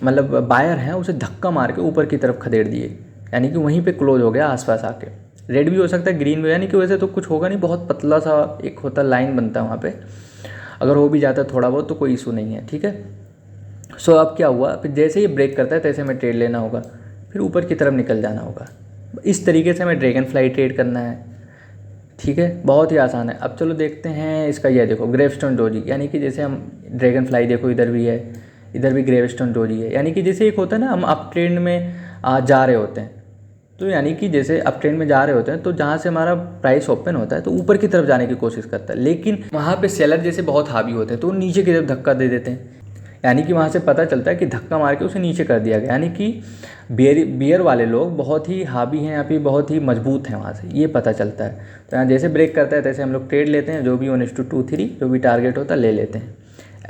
मतलब बायर हैं, उसे धक्का मार के ऊपर की तरफ खदेड़ दिए, यानी कि वहीं पे क्लोज हो गया आसपास आके। रेड भी हो सकता है, ग्रीन भी, यानी कि वैसे तो कुछ होगा नहीं, बहुत पतला सा एक होता लाइन बनता है वहाँ पे, अगर हो भी जाता है थोड़ा बहुत तो कोई इशू नहीं है, ठीक है। सो अब क्या हुआ, फिर जैसे ही ब्रेक करता है तैसे हमें ट्रेड लेना होगा, फिर ऊपर की तरफ निकल जाना होगा। इस तरीके से हमें ड्रैगन फ्लाई ट्रेड करना है। ठीक है, बहुत ही आसान है। अब चलो देखते हैं इसका, ये देखो ग्रेवस्टोन डोजी, यानी कि जैसे हम ड्रैगन फ्लाई देखो इधर भी है, इधर भी ग्रेवस्टोन डोजी है। यानी कि जैसे एक होता है ना, हम अप ट्रेंड में जा रहे होते हैं, तो यानी कि जैसे अप ट्रेंड में जा रहे होते हैं तो जहाँ से हमारा प्राइस ओपन होता है तो ऊपर की तरफ जाने की कोशिश करता है, लेकिन वहाँ पे सेलर जैसे बहुत हावी होते हैं तो वो नीचे की तरफ धक्का दे देते हैं। यानी कि वहाँ से पता चलता है कि धक्का मार के उसे नीचे कर दिया गया, यानी कि बियर वाले लोग बहुत ही हावी हैं या फिर बहुत ही मजबूत हैं, वहाँ से ये पता चलता है। तो यहाँ जैसे ब्रेक करता है तैसे हम लोग ट्रेड लेते हैं, जो भी 1:2 3 जो भी टारगेट होता है ले लेते हैं।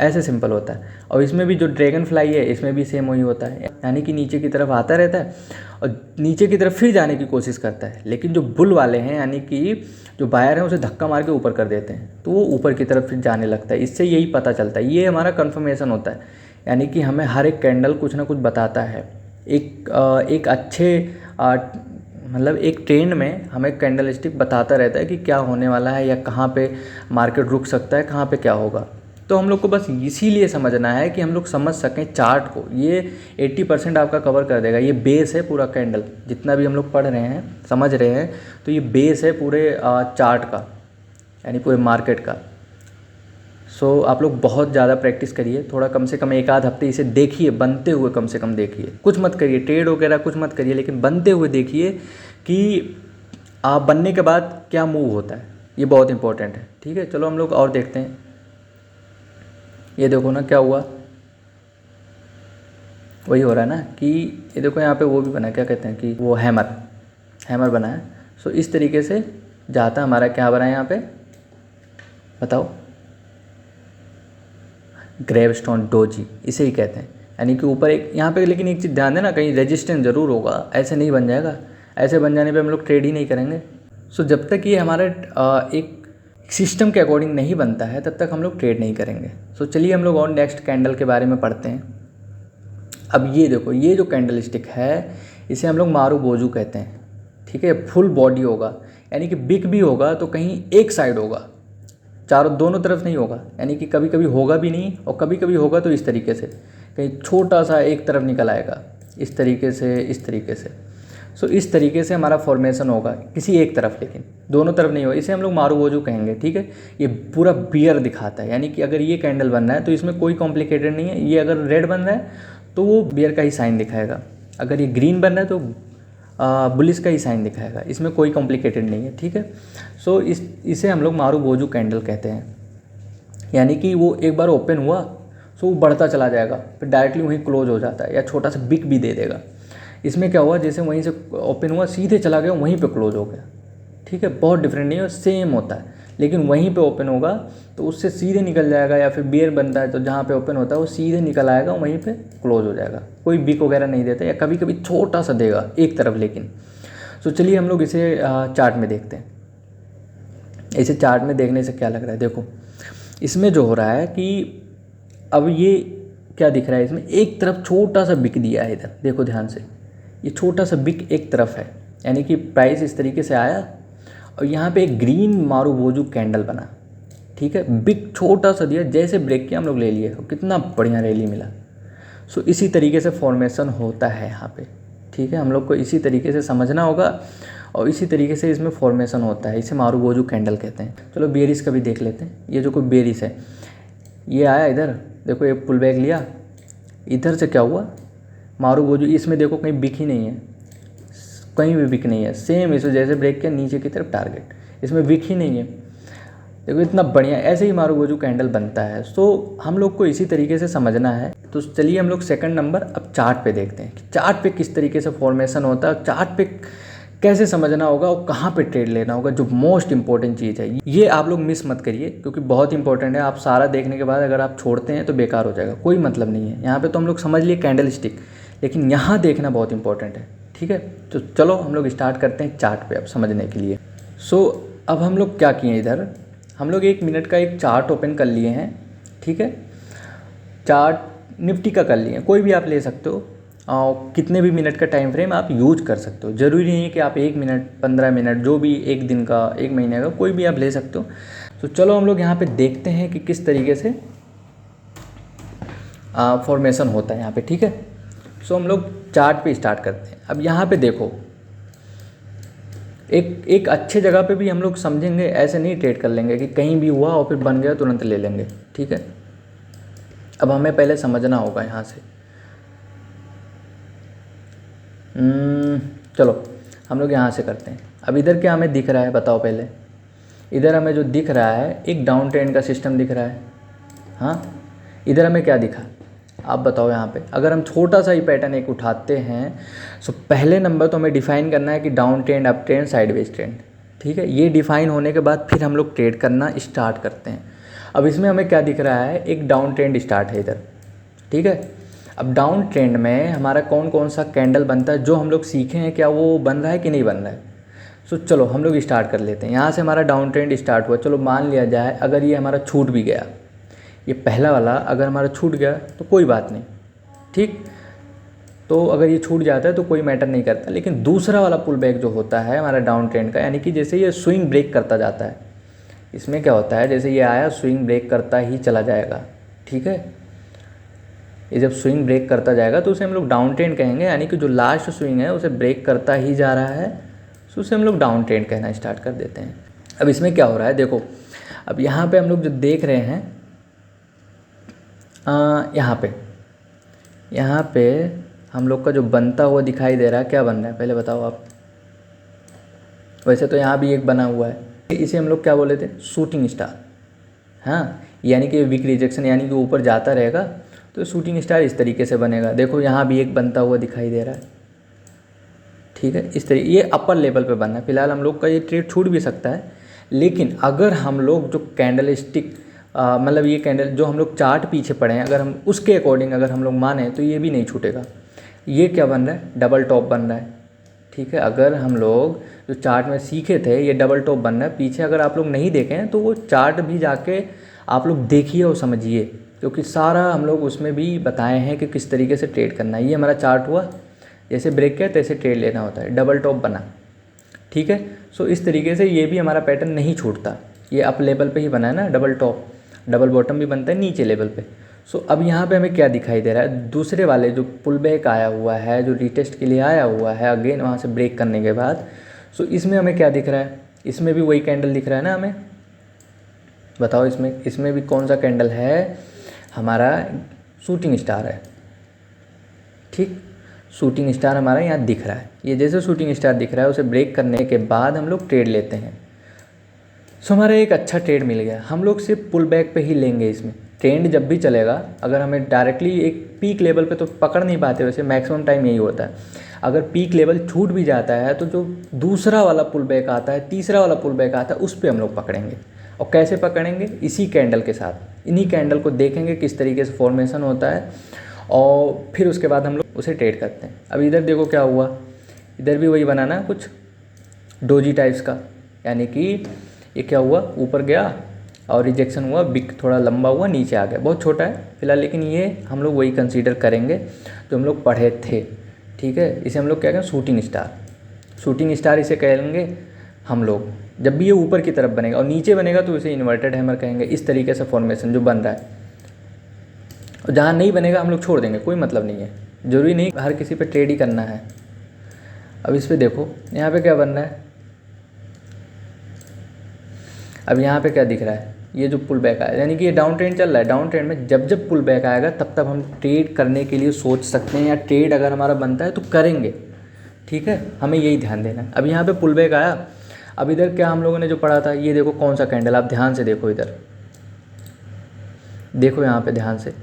ऐसे सिंपल होता है। और इसमें भी जो ड्रैगन फ्लाई है इसमें भी सेम वही होता है, यानी कि नीचे की तरफ आता रहता है और नीचे की तरफ फिर जाने की कोशिश करता है, लेकिन जो बुल वाले हैं यानी कि जो बायर हैं उसे धक्का मार के ऊपर कर देते हैं तो वो ऊपर की तरफ फिर जाने लगता है। इससे यही पता चलता है, ये हमारा कन्फर्मेशन होता है, यानी कि हमें हर एक कैंडल कुछ ना कुछ बताता है। एक अच्छे मतलब एक ट्रेंड में हमें कैंडल स्टिक बताता रहता है कि क्या होने वाला है या कहाँ पे मार्केट रुक सकता है, कहाँ पे क्या होगा। तो हम लोग को बस इसीलिए समझना है कि हम लोग समझ सकें चार्ट को। ये 80% आपका कवर कर देगा। ये बेस है पूरा कैंडल, जितना भी हम लोग पढ़ रहे हैं समझ रहे हैं, तो ये बेस है पूरे चार्ट का, यानी पूरे मार्केट का। सो आप लोग बहुत ज़्यादा प्रैक्टिस करिए, थोड़ा कम से कम 1 आध हफ्ते इसे देखिए, बनते हुए कम से कम देखिए। कुछ मत करिए, ट्रेड वगैरह कुछ मत करिए, लेकिन बनते हुए देखिए कि आप बनने के बाद क्या मूव होता है, ये बहुत इंपॉर्टेंट है। ठीक है, चलो हम लोग और देखते हैं। ये देखो ना क्या हुआ, वही हो रहा है ना कि ये देखो यहाँ पे वो भी बना, क्या कहते हैं कि वो हैमर बना है। सो इस तरीके से जाता हमारा क्या बना है यहाँ पे, बताओ, ग्रेवस्टोन डोजी, इसे ही कहते हैं। यानी कि ऊपर एक यहाँ पे, लेकिन एक चीज़ ध्यान देना, कहीं रेजिस्टेंस ज़रूर होगा, ऐसे नहीं बन जाएगा। ऐसे बन जाने पे हम लोग ट्रेड ही नहीं करेंगे। सो जब तक ये हमारा एक सिस्टम के अकॉर्डिंग नहीं बनता है तब तक हम लोग ट्रेड नहीं करेंगे। सो चलिए हम लोग और नेक्स्ट कैंडल के बारे में पढ़ते हैं। अब ये देखो, ये जो कैंडल स्टिक है इसे हम लोग मारुबोजू कहते हैं। ठीक है, फुल बॉडी होगा, यानी कि बिग भी होगा तो कहीं एक साइड होगा, चारों दोनों तरफ नहीं होगा। यानी कि कभी कभी होगा भी नहीं और कभी कभी होगा तो इस तरीके से, कहीं छोटा सा एक तरफ निकल आएगा, इस तरीके से, इस तरीके से। सो इस तरीके से हमारा फॉर्मेशन होगा किसी एक तरफ, लेकिन दोनों तरफ नहीं होगा। इसे हम लोग मारुबोजू कहेंगे। ठीक है, ये पूरा बियर दिखाता है, यानी कि अगर ये कैंडल बन रहा है तो इसमें कोई कॉम्प्लिकेटेड नहीं है। ये अगर रेड बन रहा है तो वो बियर का ही साइन दिखाएगा, अगर ये ग्रीन बन रहा है तो बुलिश का ही साइन दिखाएगा, इसमें कोई कॉम्प्लिकेटेड नहीं है। ठीक है, सो इसे हम लोग मारुबोजू कैंडल कहते हैं। यानी कि वो एक बार ओपन हुआ सो वो बढ़ता चला जाएगा, फिर डायरेक्टली वहीं क्लोज हो जाता है या छोटा सा बिक भी दे देगा। इसमें क्या हुआ, जैसे वहीं से ओपन हुआ सीधे चला गया, वहीं पे क्लोज हो गया। ठीक है, बहुत डिफरेंट नहीं है, सेम होता है, लेकिन वहीं पे ओपन होगा तो उससे सीधे निकल जाएगा, या फिर बियर बनता है तो जहाँ पे ओपन होता है वो सीधे निकल आएगा, वहीं पे क्लोज हो जाएगा, कोई बिक वगैरह नहीं देता, या कभी कभी छोटा सा देगा एक तरफ लेकिन। तो चलिए हम लोग इसे चार्ट में देखते हैं। इसे चार्ट में देखने से क्या लग रहा है, देखो इसमें जो हो रहा है कि अब ये क्या दिख रहा है, इसमें एक तरफ छोटा सा बिक दिया है। इधर देखो ध्यान से, ये छोटा सा बिक एक तरफ है, यानी कि प्राइस इस तरीके से आया और यहाँ पे एक ग्रीन मारुबोजू कैंडल बना। ठीक है, बिग छोटा सा दिया, जैसे ब्रेक किया हम लोग ले लिए और कितना बढ़िया रैली मिला। सो इसी तरीके से फॉर्मेशन होता है यहाँ पे। ठीक है, हम लोग को इसी तरीके से समझना होगा और इसी तरीके से इसमें फॉर्मेशन होता है, इसे मारुबोजू कैंडल कहते हैं। चलो बेरिस का भी देख लेते हैं। ये जो कोई बेरिस है, ये आया इधर, देखो ये पुल बैक लिया, इधर से क्या हुआ, मारुबोजू, इसमें देखो कहीं बिक ही नहीं है, कहीं भी बिक नहीं है। सेम इसमें जैसे ब्रेक किया नीचे की तरफ टारगेट, इसमें बिक ही नहीं है। देखो इतना बढ़िया, ऐसे ही मारुबोजू कैंडल बनता है। सो हम लोग को इसी तरीके से समझना है। तो चलिए हम लोग सेकंड नंबर अब चार्ट पे देखते हैं कि चार्ट पे किस तरीके से फॉर्मेशन होता है, चार्ट पे कैसे समझना होगा और कहाँ पे ट्रेड लेना होगा, जो मोस्ट इंपॉर्टेंट चीज़ है। ये आप लोग मिस मत करिए क्योंकि बहुत इंपॉर्टेंट है। आप सारा देखने के बाद अगर आप छोड़ते हैं तो बेकार हो जाएगा, कोई मतलब नहीं है। यहाँ पे तो हम लोग समझ लिए कैंडल स्टिक, लेकिन यहाँ देखना बहुत इंपॉर्टेंट है। ठीक है, तो चलो हम लोग स्टार्ट करते हैं चार्ट पे अब समझने के लिए। सो अब हम लोग क्या किए, इधर हम लोग 1 मिनट का एक चार्ट ओपन कर लिए हैं। ठीक है, चार्ट निफ्टी का कर लिए, कोई भी आप ले सकते हो और कितने भी मिनट का टाइम फ्रेम आप यूज कर सकते हो। ज़रूरी नहीं है कि आप 1 मिनट 15 मिनट, जो भी 1 दिन का 1 महीने का कोई भी आप ले सकते हो। तो चलो हम लोग यहाँ पे देखते हैं कि किस तरीके से फॉर्मेशन होता है यहाँ पे, ठीक है। सो हम लोग चार्ट पे स्टार्ट करते हैं। अब यहाँ पे देखो, एक अच्छे जगह पे भी हम लोग समझेंगे, ऐसे नहीं ट्रेड कर लेंगे कि कहीं भी हुआ और फिर बन गया तुरंत ले लेंगे, ठीक है। अब हमें पहले समझना होगा यहाँ से। चलो हम लोग यहाँ से करते हैं। अब इधर क्या हमें दिख रहा है बताओ पहले। इधर हमें जो दिख रहा है एक डाउन ट्रेंड का सिस्टम दिख रहा है, हाँ। इधर हमें क्या दिखा आप बताओ। यहाँ पे अगर हम छोटा सा ही पैटर्न एक उठाते हैं, सो पहले नंबर तो हमें डिफाइन करना है कि down trend, up trend, sideways trend, ठीक है। ये डिफाइन होने के बाद फिर हम लोग ट्रेड करना स्टार्ट करते हैं। अब इसमें हमें क्या दिख रहा है, एक डाउन ट्रेंड स्टार्ट है इधर, ठीक है। अब डाउन ट्रेंड में हमारा कौन कौन सा कैंडल बनता है जो हम लोग सीखे हैं, क्या वो बन रहा है कि नहीं बन रहा है। सो चलो हम लोग स्टार्ट कर लेते हैं। यहाँ से हमारा डाउन ट्रेंड स्टार्ट हुआ। चलो मान लिया जाए अगर ये हमारा छूट भी गया, ये पहला वाला अगर हमारा छूट गया तो कोई बात नहीं, ठीक। तो अगर ये छूट जाता है तो कोई मैटर नहीं करता। लेकिन दूसरा वाला पुल बैक जो होता है हमारा डाउन ट्रेंड का, यानी कि जैसे ये स्विंग ब्रेक करता जाता है, इसमें क्या होता है, जैसे ये आया स्विंग ब्रेक करता ही चला जाएगा, ठीक है। ये जब स्विंग ब्रेक करता जाएगा तो उसे हम लोग डाउन ट्रेंड कहेंगे, यानी कि जो लास्ट स्विंग है उसे ब्रेक करता ही जा रहा है, तो उसे हम लोग डाउन ट्रेंड कहना स्टार्ट कर देते हैं। अब इसमें क्या हो रहा है देखो, अब यहाँ पे हम लोग जो देख रहे हैं, यहाँ पे हम लोग का जो बनता हुआ दिखाई दे रहा है, क्या बन रहा है पहले बताओ आप। वैसे तो यहाँ भी एक बना हुआ है, इसे हम लोग क्या बोले थे, शूटिंग स्टार, हाँ। यानी कि वीक रिजेक्शन, यानी कि ऊपर जाता रहेगा तो शूटिंग स्टार इस तरीके से बनेगा। देखो यहाँ भी एक बनता हुआ दिखाई दे रहा है, ठीक है। इस तरीके ये अपर लेवल पे बनना है। फिलहाल हम लोग का ये ट्रेड छूट भी सकता है, लेकिन अगर हम लोग जो कैंडल स्टिक मतलब ये कैंडल जो हम लोग चार्ट पीछे पड़े हैं, अगर हम उसके अकॉर्डिंग अगर हम लोग माने तो ये भी नहीं छूटेगा। ये क्या बन रहा है, डबल टॉप बन रहा है, ठीक है। अगर हम लोग जो चार्ट में सीखे थे ये डबल टॉप बन रहा है। पीछे अगर आप लोग नहीं देखें तो वो चार्ट भी जाके आप लोग देखिए और समझिए, क्योंकि सारा हम लोग उसमें भी बताए हैं कि किस तरीके से ट्रेड करना है। ये हमारा चार्ट हुआ, जैसे ब्रेक किया तैसे ट्रेड लेना होता है, डबल टॉप बना, ठीक है। सो इस तरीके से ये भी हमारा पैटर्न नहीं छूटता। ये अप लेवल पे ही बना है ना, डबल टॉप, डबल बॉटम भी बनता है नीचे लेवल पे। सो अब यहाँ पे हमें क्या दिखाई दे रहा है, दूसरे वाले जो पुल बैक आया हुआ है, जो रीटेस्ट के लिए आया हुआ है अगेन वहाँ से ब्रेक करने के बाद, सो इसमें हमें क्या दिख रहा है, इसमें भी वही कैंडल दिख रहा है ना हमें। बताओ इसमें भी कौन सा कैंडल है, हमारा शूटिंग स्टार है, ठीक। शूटिंग स्टार हमारा यहाँ दिख रहा है। ये जैसे शूटिंग स्टार दिख रहा है उसे ब्रेक करने के बाद हम लोग ट्रेड लेते हैं। सो हमारा एक अच्छा ट्रेड मिल गया। हम लोग सिर्फ पुल बैक पे ही लेंगे। इसमें ट्रेंड जब भी चलेगा, अगर हमें डायरेक्टली एक पीक लेवल पे तो पकड़ नहीं पाते, वैसे मैक्सिमम टाइम यही होता है। अगर पीक लेवल छूट भी जाता है तो जो दूसरा वाला पुल बैक आता है, तीसरा वाला पुल बैक आता है, उस पर हम लोग पकड़ेंगे। और कैसे पकड़ेंगे, इसी कैंडल के साथ, इन्हीं कैंडल को देखेंगे किस तरीके से फॉर्मेशन होता है, और फिर उसके बाद हम लोग उसे ट्रेड करते हैं। अब इधर देखो क्या हुआ, इधर भी वही बनाना कुछ डोजी टाइप्स का, यानी कि ये क्या हुआ, ऊपर गया और रिजेक्शन हुआ, बिग थोड़ा लंबा हुआ, नीचे आ गया, बहुत छोटा है फिलहाल, लेकिन ये हम लोग वही कंसीडर करेंगे जो हम लोग पढ़े थे, ठीक है। इसे हम लोग क्या कहें, शूटिंग स्टार। शूटिंग स्टार इसे कहेंगे हम लोग जब भी ये ऊपर की तरफ बनेगा, और नीचे बनेगा तो इसे इन्वर्टेड हैमर कहेंगे। इस तरीके से फॉर्मेशन जो बन रहा है, और जहाँ नहीं बनेगा हम लोग छोड़ देंगे, कोई मतलब नहीं है, ज़रूरी नहीं हर किसी पे ट्रेड ही करना है। अब इस पर देखो यहाँ पे क्या बन रहा है, अब यहाँ पे क्या दिख रहा है, ये जो पुल बैक आया, यानी कि ये डाउन ट्रेंड चल रहा है। डाउन ट्रेंड में जब जब पुल बैक आएगा तब तब हम ट्रेड करने के लिए सोच सकते हैं, या ट्रेड अगर हमारा बनता है तो करेंगे, ठीक है। हमें यही ध्यान देना है। अब यहाँ पे पुल बैक आया, अब इधर क्या हम लोगों ने जो पढ़ा था, ये देखो कौन सा कैंडल, आप ध्यान से देखो, इधर देखो यहाँ पे ध्यान से,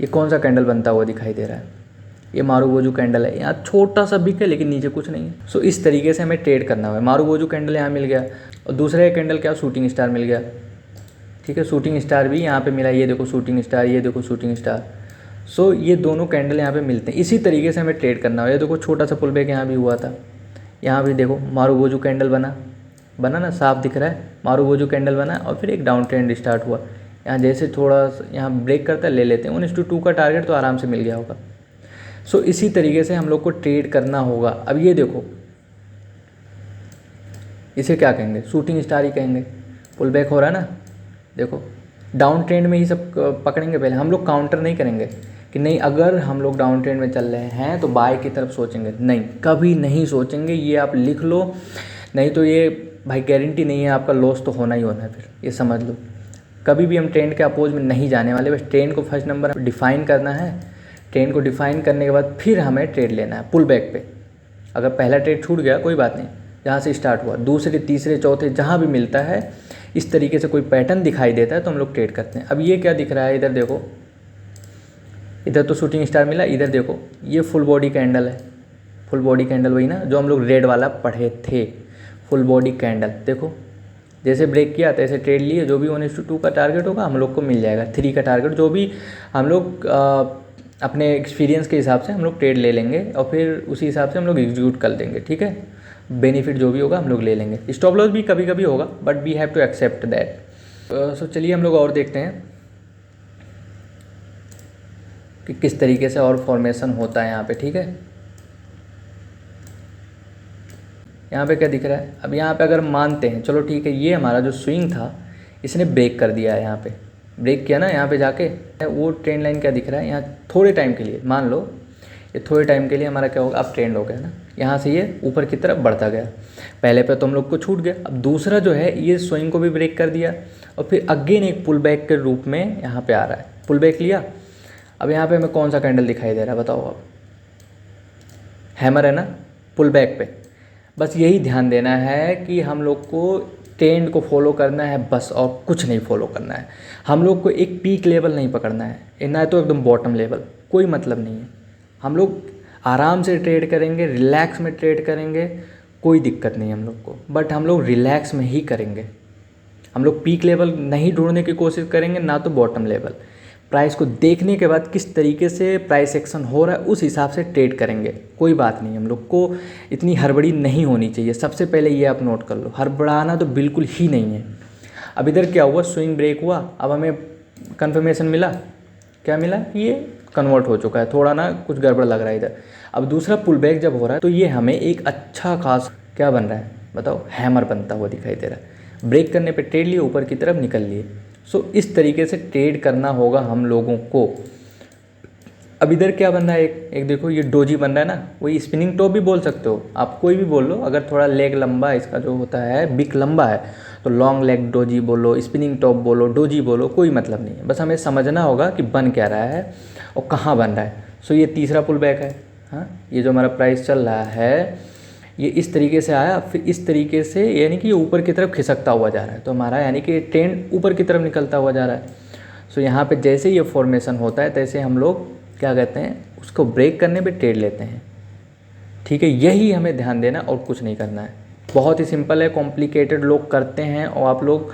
ये कौन सा कैंडल बनता हुआ दिखाई दे रहा है, ये मारूबोजू कैंडल है। यहाँ छोटा सा बिक है लेकिन नीचे कुछ नहीं है। सो इस तरीके से हमें ट्रेड करना है। मारूबोजू कैंडल यहाँ मिल गया, और दूसरा एक कैंडल क्या, शूटिंग स्टार मिल गया, ठीक है। शूटिंग स्टार भी यहाँ पे मिला, ये देखो शूटिंग स्टार, ये देखो शूटिंग स्टार। सो ये दोनों कैंडल यहाँ पे मिलते हैं। इसी तरीके से हमें ट्रेड करना है। ये देखो छोटा सा पुल बैक यहाँ भी हुआ था, यहाँ भी देखो मारूबोजू कैंडल बना ना, साफ दिख रहा है, मारूबोजू कैंडल बना, और फिर एक डाउन ट्रेंड स्टार्ट हुआ। यहाँ जैसे थोड़ा यहाँ ब्रेक करता है, ले लेते हैं 1:2 का टारगेट, तो आराम से मिल गया होगा। सो इसी तरीके से हम लोग को ट्रेड करना होगा। अब ये देखो, इसे क्या कहेंगे, शूटिंग स्टार ही कहेंगे। पुल बैक हो रहा है ना, देखो डाउन ट्रेंड में ही सब पकड़ेंगे। पहले हम लोग काउंटर नहीं करेंगे कि नहीं अगर हम लोग डाउन ट्रेंड में चल रहे हैं तो बाय की तरफ सोचेंगे, नहीं कभी नहीं सोचेंगे। ये आप लिख लो, नहीं तो ये भाई गारंटी नहीं है, आपका लॉस तो होना ही होना है। फिर ये समझ लो, कभी भी हम ट्रेंड के अपोज में नहीं जाने वाले। बस ट्रेंड को फर्स्ट नंबर डिफाइन करना है। ट्रेंड को डिफाइन करने के बाद फिर हमें ट्रेड लेना है पुल बैक पे। अगर पहला ट्रेड छूट गया कोई बात नहीं, जहाँ से स्टार्ट हुआ दूसरे तीसरे चौथे जहाँ भी मिलता है इस तरीके से कोई पैटर्न दिखाई देता है तो हम लोग ट्रेड करते हैं। अब ये क्या दिख रहा है, इधर देखो, इधर तो शूटिंग स्टार मिला, इधर देखो ये फुल बॉडी कैंडल है। फुल बॉडी कैंडल वही ना जो हम लोग रेड वाला पढ़े थे, फुल बॉडी कैंडल। देखो जैसे ब्रेक किया तैसे ट्रेड लिए, जो भी 1:2 का टारगेट होगा हम लोग को मिल जाएगा, 3 का टारगेट जो भी हम लोग अपने एक्सपीरियंस के हिसाब से हम लोग ट्रेड ले लेंगे और फिर उसी हिसाब से हम लोग एग्जीक्यूट कर देंगे। ठीक है, बेनिफिट जो भी होगा हम लोग ले लेंगे। स्टॉप लॉस भी कभी कभी होगा but we have to accept that. So चलिए हम लोग और देखते हैं कि किस तरीके से और फॉर्मेशन होता है यहाँ पे। ठीक है, यहाँ पे क्या दिख रहा है, अब यहाँ पे अगर मानते हैं, चलो ठीक है, ये हमारा जो स्विंग था इसने ब्रेक कर दिया है। यहाँ पे ब्रेक किया ना, यहाँ पे जाके वो ट्रेंड लाइन क्या दिख रहा है, यहाँ थोड़े टाइम के लिए मान लो ये थोड़े टाइम के लिए हमारा क्या होगा, अब ट्रेंड हो गया ना, यहाँ से ये ऊपर की तरफ बढ़ता गया। पहले पे तो हम लोग को छूट गया, अब दूसरा जो है ये स्विंग को भी ब्रेक कर दिया और फिर अगेन एक पुल बैक के रूप में यहाँ पे आ रहा है। पुल बैक लिया, अब यहाँ पे हमें कौन सा कैंडल दिखाई दे रहा है बताओ, अब हैमर है ना पुल बैक पे। बस यही ध्यान देना है कि हम लोग को ट्रेंड को फॉलो करना है बस, और कुछ नहीं फॉलो करना है। हम लोग को एक पीक लेवल नहीं पकड़ना है, ना तो एकदम बॉटम लेवल, कोई मतलब नहीं है। हम लोग आराम से ट्रेड करेंगे, रिलैक्स में ट्रेड करेंगे, कोई दिक्कत नहीं हम लोग को, बट हम लोग रिलैक्स में ही करेंगे। हम लोग पीक लेवल नहीं ढूंढने की कोशिश करेंगे, ना तो बॉटम लेवल। प्राइस को देखने के बाद किस तरीके से प्राइस एक्शन हो रहा है उस हिसाब से ट्रेड करेंगे। कोई बात नहीं, हम लोग को इतनी हड़बड़ी नहीं होनी चाहिए। सबसे पहले ये आप नोट कर लो, हड़बड़ाना तो बिल्कुल ही नहीं है। अब इधर क्या हुआ, स्विंग ब्रेक हुआ, अब हमें कंफर्मेशन मिला, क्या मिला, ये कन्वर्ट हो चुका है, थोड़ा ना कुछ गड़बड़ लग रहा है इधर। अब दूसरा पुल बैक जब हो रहा है तो ये हमें एक अच्छा खास क्या बन रहा है बताओ, हैमर बनता हुआ दिखाई दे रहा है। ब्रेक करने पे ट्रेड लिए, ऊपर की तरफ निकल लिए। सो इस तरीके से ट्रेड करना होगा हम लोगों को। अब इधर क्या बन रहा है, एक देखो ये डोजी बन रहा है ना, वही स्पिनिंग टॉप भी बोल सकते हो आप, कोई भी बोल लो। अगर थोड़ा लेग लंबा इसका जो होता है, बिक लंबा है, तो लॉन्ग लेग डोजी बोलो, स्पिनिंग टॉप बोलो, डोजी बोलो, कोई मतलब नहीं है। बस हमें समझना होगा कि बन क्या रहा है और कहाँ बन रहा है। सो ये तीसरा पुल बैक है। हाँ, ये जो हमारा प्राइस चल रहा है ये इस तरीके से आया, फिर इस तरीके से, यानी कि ये ऊपर की तरफ खिसकता हुआ जा रहा है, तो हमारा यानी कि ट्रेंड ऊपर की तरफ निकलता हुआ जा रहा है। सो यहाँ पे जैसे ये फॉर्मेशन होता है तैसे हम लोग क्या कहते हैं, उसको ब्रेक करने पे ट्रेड लेते हैं। ठीक है, यही हमें ध्यान देना और कुछ नहीं करना है। बहुत ही सिंपल है, कॉम्प्लिकेटेड लोग करते हैं और आप लोग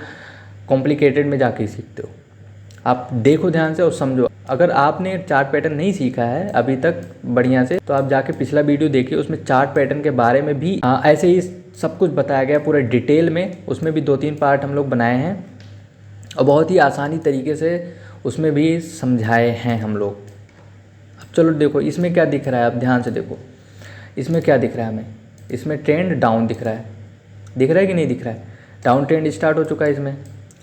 कॉम्प्लिकेटेड में जाके ही सीखते हो। आप देखो ध्यान से और समझो। अगर आपने चार्ट पैटर्न नहीं सीखा है अभी तक बढ़िया से, तो आप जाके पिछला वीडियो देखिए, उसमें चार्ट पैटर्न के बारे में भी ऐसे ही सब कुछ बताया गया पूरे डिटेल में। उसमें भी 2-3 पार्ट हम लोग बनाए हैं और बहुत ही आसानी तरीके से उसमें भी समझाए हैं हम लोग। अब चलो देखो इसमें क्या दिख रहा है, आप ध्यान से देखो इसमें क्या दिख रहा है हमें, इसमें ट्रेंड डाउन दिख रहा है, दिख रहा है कि नहीं दिख रहा है, डाउन ट्रेंड स्टार्ट हो चुका है इसमें।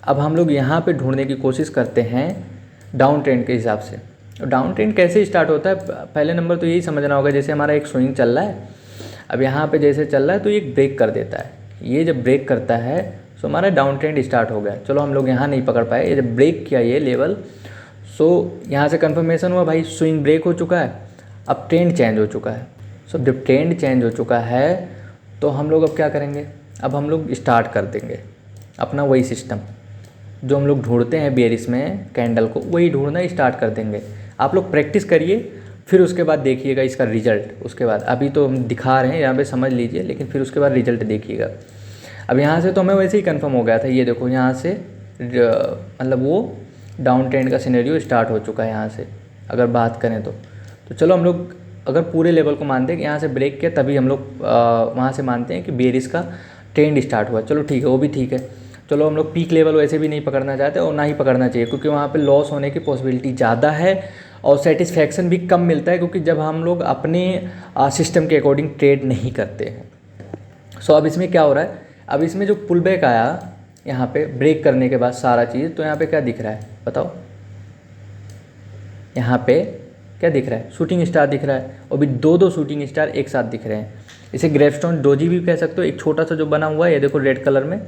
अब हम लोग यहाँ पे ढूंढने की कोशिश करते हैं डाउन ट्रेंड के हिसाब से। डाउन ट्रेंड कैसे स्टार्ट होता है, पहले नंबर तो यही समझना होगा। जैसे हमारा एक स्विंग चल रहा है, अब यहाँ पे जैसे चल रहा है तो ये ब्रेक कर देता है, ये जब ब्रेक करता है तो हमारा डाउन ट्रेंड स्टार्ट हो गया। चलो हम लोग यहाँ नहीं पकड़ पाए, ये जब ब्रेक किया ये लेवल, सो यहाँ से कन्फर्मेशन हुआ भाई स्विंग ब्रेक हो चुका है, अब ट्रेंड चेंज हो चुका है। सो जब ट्रेंड चेंज हो चुका है तो हम लोग अब क्या करेंगे, अब हम लोग स्टार्ट कर देंगे अपना वही सिस्टम जो हम लोग ढूंढते हैं बेयरिश में कैंडल को, वही ढूंढना स्टार्ट कर देंगे। आप लोग प्रैक्टिस करिए, फिर उसके बाद देखिएगा इसका रिजल्ट। उसके बाद अभी तो हम दिखा रहे हैं यहाँ पे, समझ लीजिए, लेकिन फिर उसके बाद रिजल्ट देखिएगा। अब यहाँ से तो हमें वैसे ही कंफर्म हो गया था, ये देखो यहाँ से मतलब वो डाउन ट्रेंड का सिनेरियो स्टार्ट हो चुका है यहाँ से अगर बात करें तो चलो हम लोग अगर पूरे लेवल को मानते हैं कि यहाँ से ब्रेक किया तभी हम लोग वहाँ से मानते हैं कि बेयरिश का ट्रेंड स्टार्ट हुआ। चलो ठीक है, वो भी ठीक है। चलो हम लोग पीक लेवल वैसे भी नहीं पकड़ना चाहते और ना ही पकड़ना चाहिए, क्योंकि वहाँ पे लॉस होने की पॉसिबिलिटी ज़्यादा है और सेटिस्फैक्शन भी कम मिलता है, क्योंकि जब हम लोग अपने सिस्टम के अकॉर्डिंग ट्रेड नहीं करते हैं। सो अब इसमें क्या हो रहा है, अब इसमें जो पुल बैक आया यहाँ पे ब्रेक करने के बाद सारा चीज़, तो यहाँ पे क्या दिख रहा है बताओ, यहाँ पे क्या दिख रहा है, शूटिंग स्टार दिख रहा है, और भी दो दो शूटिंग स्टार एक साथ दिख रहे हैं। इसे ग्रेवस्टोन डोजी भी कह सकते हो, एक छोटा सा जो बना हुआ है ये देखो रेड कलर में,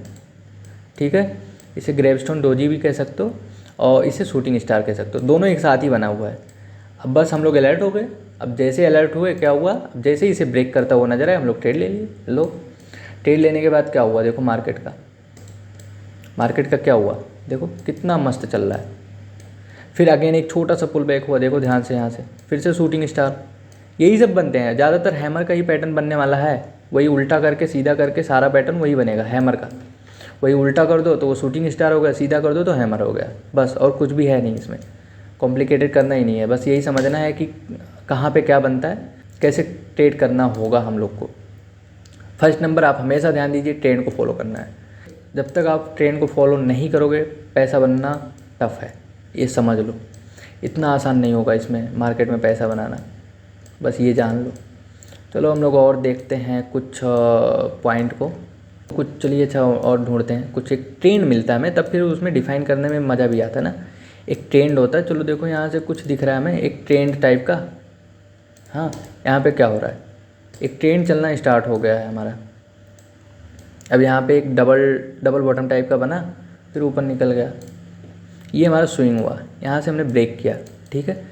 ठीक है, इसे ग्रेवस्टोन डोजी भी कह सकते हो और इसे शूटिंग स्टार कह सकते हो, दोनों एक साथ ही बना हुआ है। अब बस हम लोग अलर्ट हो गए। अब जैसे अलर्ट हुए क्या हुआ, अब जैसे ही इसे ब्रेक करता हुआ नजर आया हम लोग ट्रेड ले लिए। लो ट्रेड लेने के बाद क्या हुआ देखो, मार्केट का क्या हुआ देखो, कितना मस्त चल रहा है। फिर अगेन एक छोटा सा पुल बैक हुआ, देखो ध्यान से, यहाँ से फिर से शूटिंग स्टार। यही सब बनते हैं, ज़्यादातर हैमर का ही पैटर्न बनने वाला है। वही उल्टा करके सीधा करके सारा पैटर्न वही बनेगा हैमर का। वही उल्टा कर दो तो वो शूटिंग स्टार हो गया, सीधा कर दो तो हैमर हो गया, बस। और कुछ भी है नहीं इसमें, कॉम्प्लिकेटेड करना ही नहीं है, बस यही समझना है कि कहाँ पे क्या बनता है, कैसे ट्रेड करना होगा हम लोग को। फर्स्ट नंबर आप हमेशा ध्यान दीजिए, ट्रेंड को फॉलो करना है। जब तक आप ट्रेंड को फॉलो नहीं करोगे पैसा बनना टफ है, ये समझ लो। इतना आसान नहीं होगा इसमें मार्केट में पैसा बनाना, बस ये जान लो। चलो हम लोग और देखते हैं कुछ पॉइंट को, कुछ चलिए अच्छा और ढूंढते हैं। कुछ एक ट्रेंड मिलता है हमें, तब फिर उसमें डिफ़ाइन करने में मज़ा भी आता है ना। एक ट्रेंड होता है, चलो देखो यहाँ से कुछ दिख रहा है हमें एक ट्रेंड टाइप का। हाँ यहाँ पे क्या हो रहा है, एक ट्रेंड चलना स्टार्ट हो गया है हमारा। अब यहाँ पे एक डबल बॉटम टाइप का बना, फिर ऊपर निकल गया, ये हमारा स्विंग हुआ, यहाँ से हमने ब्रेक किया, ठीक है।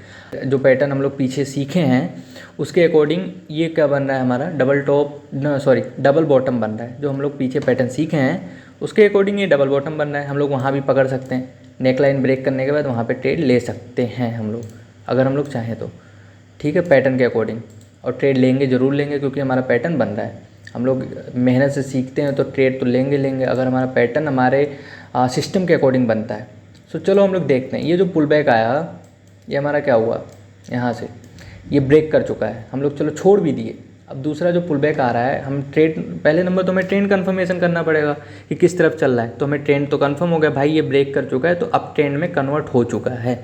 जो पैटर्न हम लोग पीछे सीखे हैं उसके अकॉर्डिंग ये क्या बन रहा है हमारा, डबल बॉटम बन रहा है। जो हम लोग पीछे पैटर्न सीखे हैं उसके अकॉर्डिंग ये डबल बॉटम बन रहा है। हम लोग वहाँ भी पकड़ सकते हैं, नेक लाइन ब्रेक करने के बाद वहाँ पे ट्रेड ले सकते हैं हम लोग, अगर हम लोग चाहें तो, ठीक है, पैटर्न के अकॉर्डिंग। और ट्रेड लेंगे, ज़रूर लेंगे, क्योंकि हमारा पैटर्न बन रहा है। हम लोग मेहनत से सीखते हैं तो ट्रेड तो लेंगे अगर हमारा पैटर्न हमारे सिस्टम के अकॉर्डिंग बनता है। सो चलो हम लोग देखते हैं। ये जो पुल बैक आया ये हमारा क्या हुआ, यहाँ से ये ब्रेक कर चुका है, हम लोग चलो छोड़ भी दिए। अब दूसरा जो पुल बैक आ रहा है, हम ट्रेड, पहले नंबर तो हमें ट्रेंड कन्फर्मेशन करना पड़ेगा कि किस तरफ चल रहा है। तो हमें ट्रेंड तो कन्फर्म हो गया भाई, ये ब्रेक कर चुका है तो अब ट्रेंड में कन्वर्ट हो चुका है,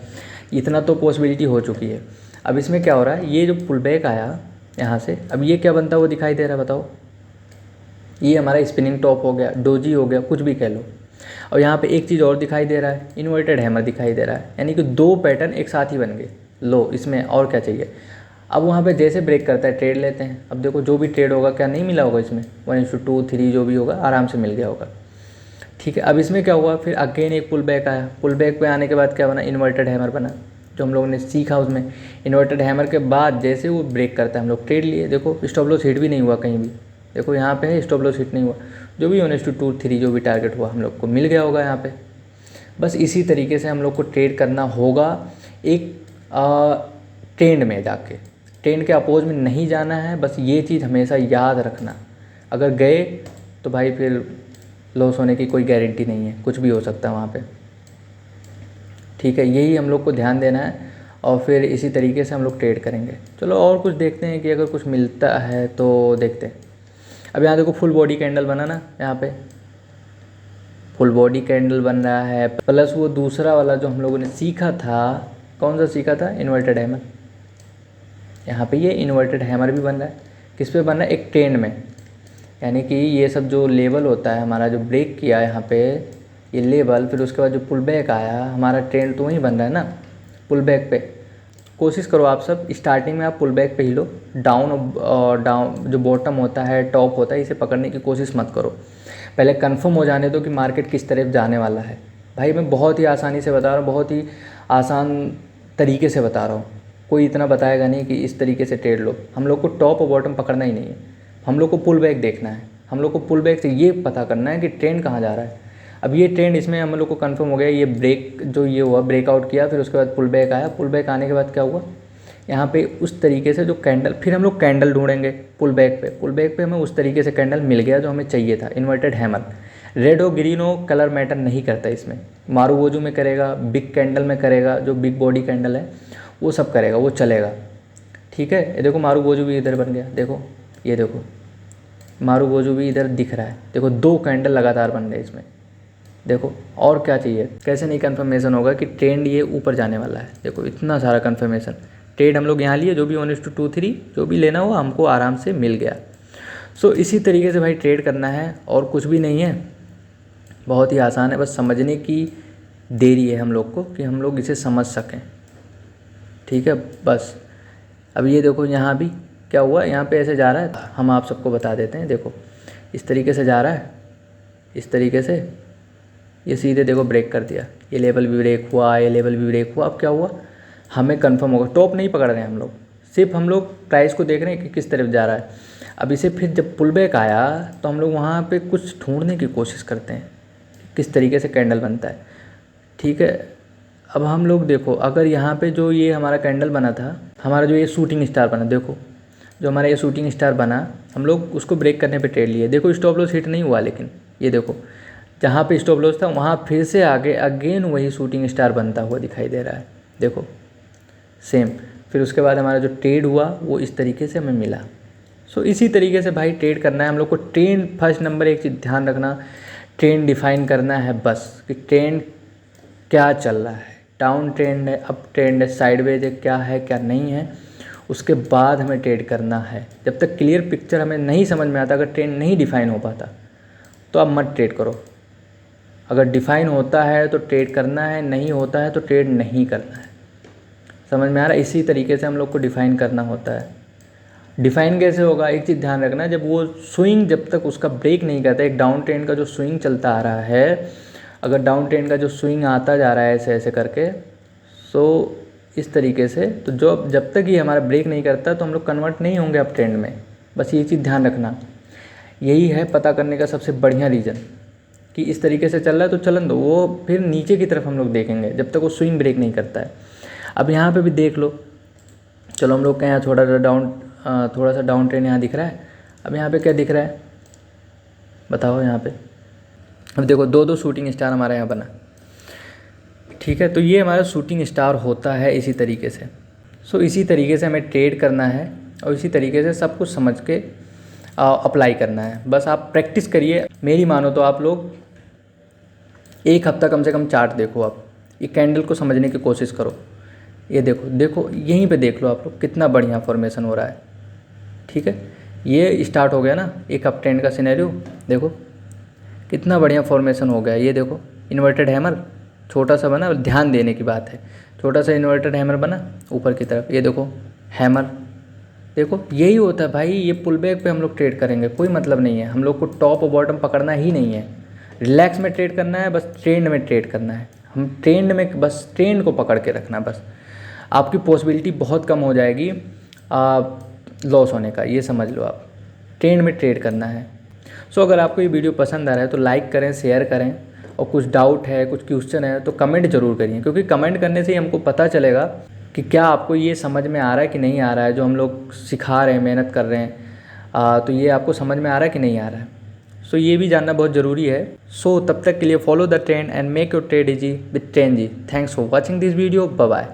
इतना तो पॉसिबिलिटी हो चुकी है। अब इसमें क्या हो रहा है, ये जो पुल बैक आया यहाँ से, अब ये क्या बनता है वो दिखाई दे रहा है बताओ। ये हमारा स्पिनिंग टॉप हो गया, डोजी हो गया, कुछ भी कह लो। और यहाँ पे एक चीज़ और दिखाई दे रहा है, इन्वर्टेड हैमर दिखाई दे रहा है, यानी कि दो पैटर्न एक साथ ही बन गए। लो इसमें और क्या चाहिए। अब वहाँ पे जैसे ब्रेक करता है ट्रेड लेते हैं। अब देखो जो भी ट्रेड होगा क्या नहीं मिला होगा इसमें, 1:2 3 जो भी होगा आराम से मिल गया होगा, ठीक है। अब इसमें क्या हुआ, फिर अगेन एक पुल बैक आया। पुल बैक पे आने के बाद क्या बना, इन्वर्टेड हैमर बना, जो हम लोगों ने सीखा उसमें। इन्वर्टेड हैमर के बाद जैसे वो ब्रेक करता है हम लोग ट्रेड लिए। देखो स्टॉप लॉस हिट भी नहीं हुआ कहीं भी, देखो यहाँ पे है स्टॉप लॉस हिट नहीं हुआ। जो भी 1:2 3 जो भी टारगेट हुआ हम लोग को मिल गया होगा यहाँ पे। बस इसी तरीके से हम लोग को ट्रेड करना होगा एक ट्रेंड में जाके, ट्रेंड के अपोज में नहीं जाना है। बस ये चीज़ हमेशा याद रखना, अगर गए तो भाई फिर लॉस होने की कोई गारंटी नहीं है, कुछ भी हो सकता है वहाँ पे, ठीक है। यही हम लोग को ध्यान देना है और फिर इसी तरीके से हम लोग ट्रेड करेंगे। चलो और कुछ देखते हैं कि अगर कुछ मिलता है तो देखते हैं। अब यहाँ देखो फुल बॉडी कैंडल बना ना, यहाँ पे फुल बॉडी कैंडल बन रहा है, प्लस वो दूसरा वाला जो हम लोगों ने सीखा था, कौन सा सीखा था, इन्वर्टेड हैमर। यहाँ पे ये इन्वर्टेड हैमर भी बन रहा है, किस पे बन रहा है, एक ट्रेंड में। यानी कि ये सब जो लेवल होता है हमारा, जो ब्रेक किया है यहाँ पे ये लेवल, फिर उसके बाद जो पुल बैक आया, हमारा ट्रेंड तो वहीं बन रहा है ना पुल बैक पे। कोशिश करो आप सब स्टार्टिंग में आप पुल बैक पे ही लो, डाउन जो बॉटम होता है टॉप होता है इसे पकड़ने की कोशिश मत करो। पहले कंफर्म हो जाने दो कि मार्केट किस तरफ जाने वाला है। भाई मैं बहुत ही आसानी से बता रहा हूँ, बहुत ही आसान तरीके से बता रहा हूँ, कोई इतना बताएगा नहीं कि इस तरीके से ट्रेड लो। हम लोग को टॉप और बॉटम पकड़ना ही नहीं है, हम लोग को पुल बैक देखना है। हम लोग को पुल बैक से ये पता करना है कि ट्रेंड कहाँ जा रहा है। अब ये ट्रेंड इसमें हम लोग को कंफर्म हो गया, ये ब्रेक जो ये हुआ ब्रेकआउट किया, फिर उसके बाद पुल बैक आया। पुल बैक आने के बाद क्या हुआ, यहाँ पे उस तरीके से जो कैंडल, फिर हम लोग कैंडल ढूंढेंगे पुल बैक पे। पुल बैक पे हमें उस तरीके से कैंडल मिल गया जो हमें चाहिए था, इन्वर्टेड हैमर। रेड हो ग्रीन हो कलर मैटर नहीं करता इसमें, मारूवोजू में करेगा, बिग कैंडल में करेगा, जो बिग बॉडी कैंडल है वो सब करेगा, वो चलेगा, ठीक है। ये देखो मारूवोजू भी इधर बन गया, देखो ये देखो मारूवोजू भी इधर दिख रहा है, देखो 2 कैंडल लगातार बन गए इसमें, देखो। और क्या चाहिए, कैसे नहीं कन्फर्मेशन होगा कि ट्रेंड ये ऊपर जाने वाला है। देखो इतना सारा कन्फर्मेशन, ट्रेड हम लोग यहाँ लिए, जो भी 1:2 3 जो भी लेना हो हमको आराम से मिल गया। सो इसी तरीके से भाई ट्रेड करना है और कुछ भी नहीं है। बहुत ही आसान है, बस समझने की देरी है हम लोग को कि हम लोग इसे समझ सकें। ठीक है, बस अब ये देखो यहाँ भी क्या हुआ, यहाँ पे ऐसे जा रहा है, हम आप सबको बता देते हैं। देखो इस तरीके से जा रहा है, इस तरीके से, ये सीधे देखो ब्रेक कर दिया, ये लेवल भी ब्रेक हुआ, ये लेवल भी ब्रेक हुआ। अब क्या हुआ, हमें कंफर्म होगा, टॉप नहीं पकड़ रहे हैं हम लोग, सिर्फ हम लोग प्राइस को देख रहे हैं कि किस तरफ जा रहा है। अब इसे फिर जब पुल बैक आया तो हम लोग वहाँ पे कुछ ढूंढने की कोशिश करते हैं किस तरीके से कैंडल बनता है। ठीक है, अब हम लोग देखो, अगर यहाँ पे जो ये हमारा कैंडल बना था, हमारा जो ये शूटिंग स्टार बना, देखो जो हमारा ये शूटिंग स्टार बना, हम लोग उसको ब्रेक करने पे ट्रेड लिए। देखो स्टॉप लॉस हिट नहीं हुआ, लेकिन ये देखो जहाँ पे स्टॉप लॉस था वहाँ फिर से आगे अगेन वही शूटिंग स्टार बनता हुआ दिखाई दे रहा है। देखो सेम, फिर उसके बाद हमारा जो ट्रेड हुआ वो इस तरीके से हमें मिला। सो इसी तरीके से भाई ट्रेड करना है हम लोग को। ट्रेंड फर्स्ट नंबर एक चीज़ ध्यान रखना, ट्रेंड डिफाइन करना है बस, कि ट्रेंड क्या चल रहा है, डाउन ट्रेंड है, अप ट्रेंड है, साइडवेज है, क्या है क्या नहीं है, उसके बाद हमें ट्रेड करना है। जब तक क्लियर पिक्चर हमें नहीं समझ में आता, अगर ट्रेंड नहीं डिफाइन हो पाता तो आप मत ट्रेड करो। अगर डिफाइन होता है तो ट्रेड करना है, नहीं होता है तो ट्रेड नहीं करना है। समझ में आ रहा है? इसी तरीके से हम लोग को डिफ़ाइन करना होता है। डिफ़ाइन कैसे होगा, एक चीज़ ध्यान रखना, जब वो स्विंग जब तक उसका ब्रेक नहीं करता, एक डाउन ट्रेंड का जो स्विंग चलता आ रहा है, अगर डाउन ट्रेंड का जो स्विंग आता जा रहा है ऐसे ऐसे करके, सो इस तरीके से, तो जब तक ये हमारा ब्रेक नहीं करता तो हम लोग कन्वर्ट नहीं होंगे अप ट्रेंड में। बस ये चीज़ ध्यान रखना। यही है पता करने का सबसे बढ़िया रीज़न, कि इस तरीके से चल रहा है तो चलन दो, वो फिर नीचे की तरफ हम लोग देखेंगे जब तक वो स्विंग ब्रेक नहीं करता है। अब यहाँ पे भी देख लो, चलो हम लोग के यहाँ थोड़ा सा डाउन ट्रेंड यहाँ दिख रहा है। अब यहाँ पे क्या दिख रहा है बताओ यहाँ पे, अब देखो दो शूटिंग स्टार हमारे यहाँ बना। ठीक है, तो ये हमारा शूटिंग स्टार होता है इसी तरीके से। सो इसी तरीके से हमें ट्रेड करना है और इसी तरीके से सब कुछ समझ के अप्लाई करना है। बस आप प्रैक्टिस करिए, मेरी मानो तो आप लोग एक हफ्ता कम से कम चार्ट देखो, आप ये कैंडल को समझने की कोशिश करो। ये देखो यहीं पे देख लो आप लोग, कितना बढ़िया फॉर्मेशन हो रहा है। ठीक है, ये स्टार्ट हो गया ना एक अप ट्रेंड का सिनेरियो, देखो कितना बढ़िया फॉर्मेशन हो गया। ये देखो इन्वर्टेड हैमर छोटा सा बना, ध्यान देने की बात है, छोटा सा इन्वर्टेड हैमर बना ऊपर की तरफ, ये देखो हैमर, देखो यही होता है भाई। ये पुल बैक पे हम लोग ट्रेड करेंगे, कोई मतलब नहीं है, हम लोग को टॉप और बॉटम पकड़ना ही नहीं है, रिलैक्स में ट्रेड करना है, बस ट्रेंड में ट्रेड करना है। हम ट्रेंड में बस ट्रेंड को पकड़ के रखना, बस आपकी पॉसिबिलिटी बहुत कम हो जाएगी लॉस होने का, ये समझ लो आप। ट्रेंड में ट्रेड करना है। सो अगर आपको ये वीडियो पसंद आ रहा है तो लाइक करें, शेयर करें, और कुछ डाउट है, कुछ क्वेश्चन है तो कमेंट ज़रूर करिए, क्योंकि कमेंट करने से ही हमको पता चलेगा कि क्या आपको ये समझ में आ रहा है कि नहीं आ रहा है, जो हम लोग सिखा रहे हैं, मेहनत कर रहे हैं, तो ये आपको समझ में आ रहा है कि नहीं आ रहा है। सो ये भी जानना बहुत ज़रूरी है। सो तब तक के लिए follow the trend and make your trade easy with trend ji. Thanks for watching this video, bye bye.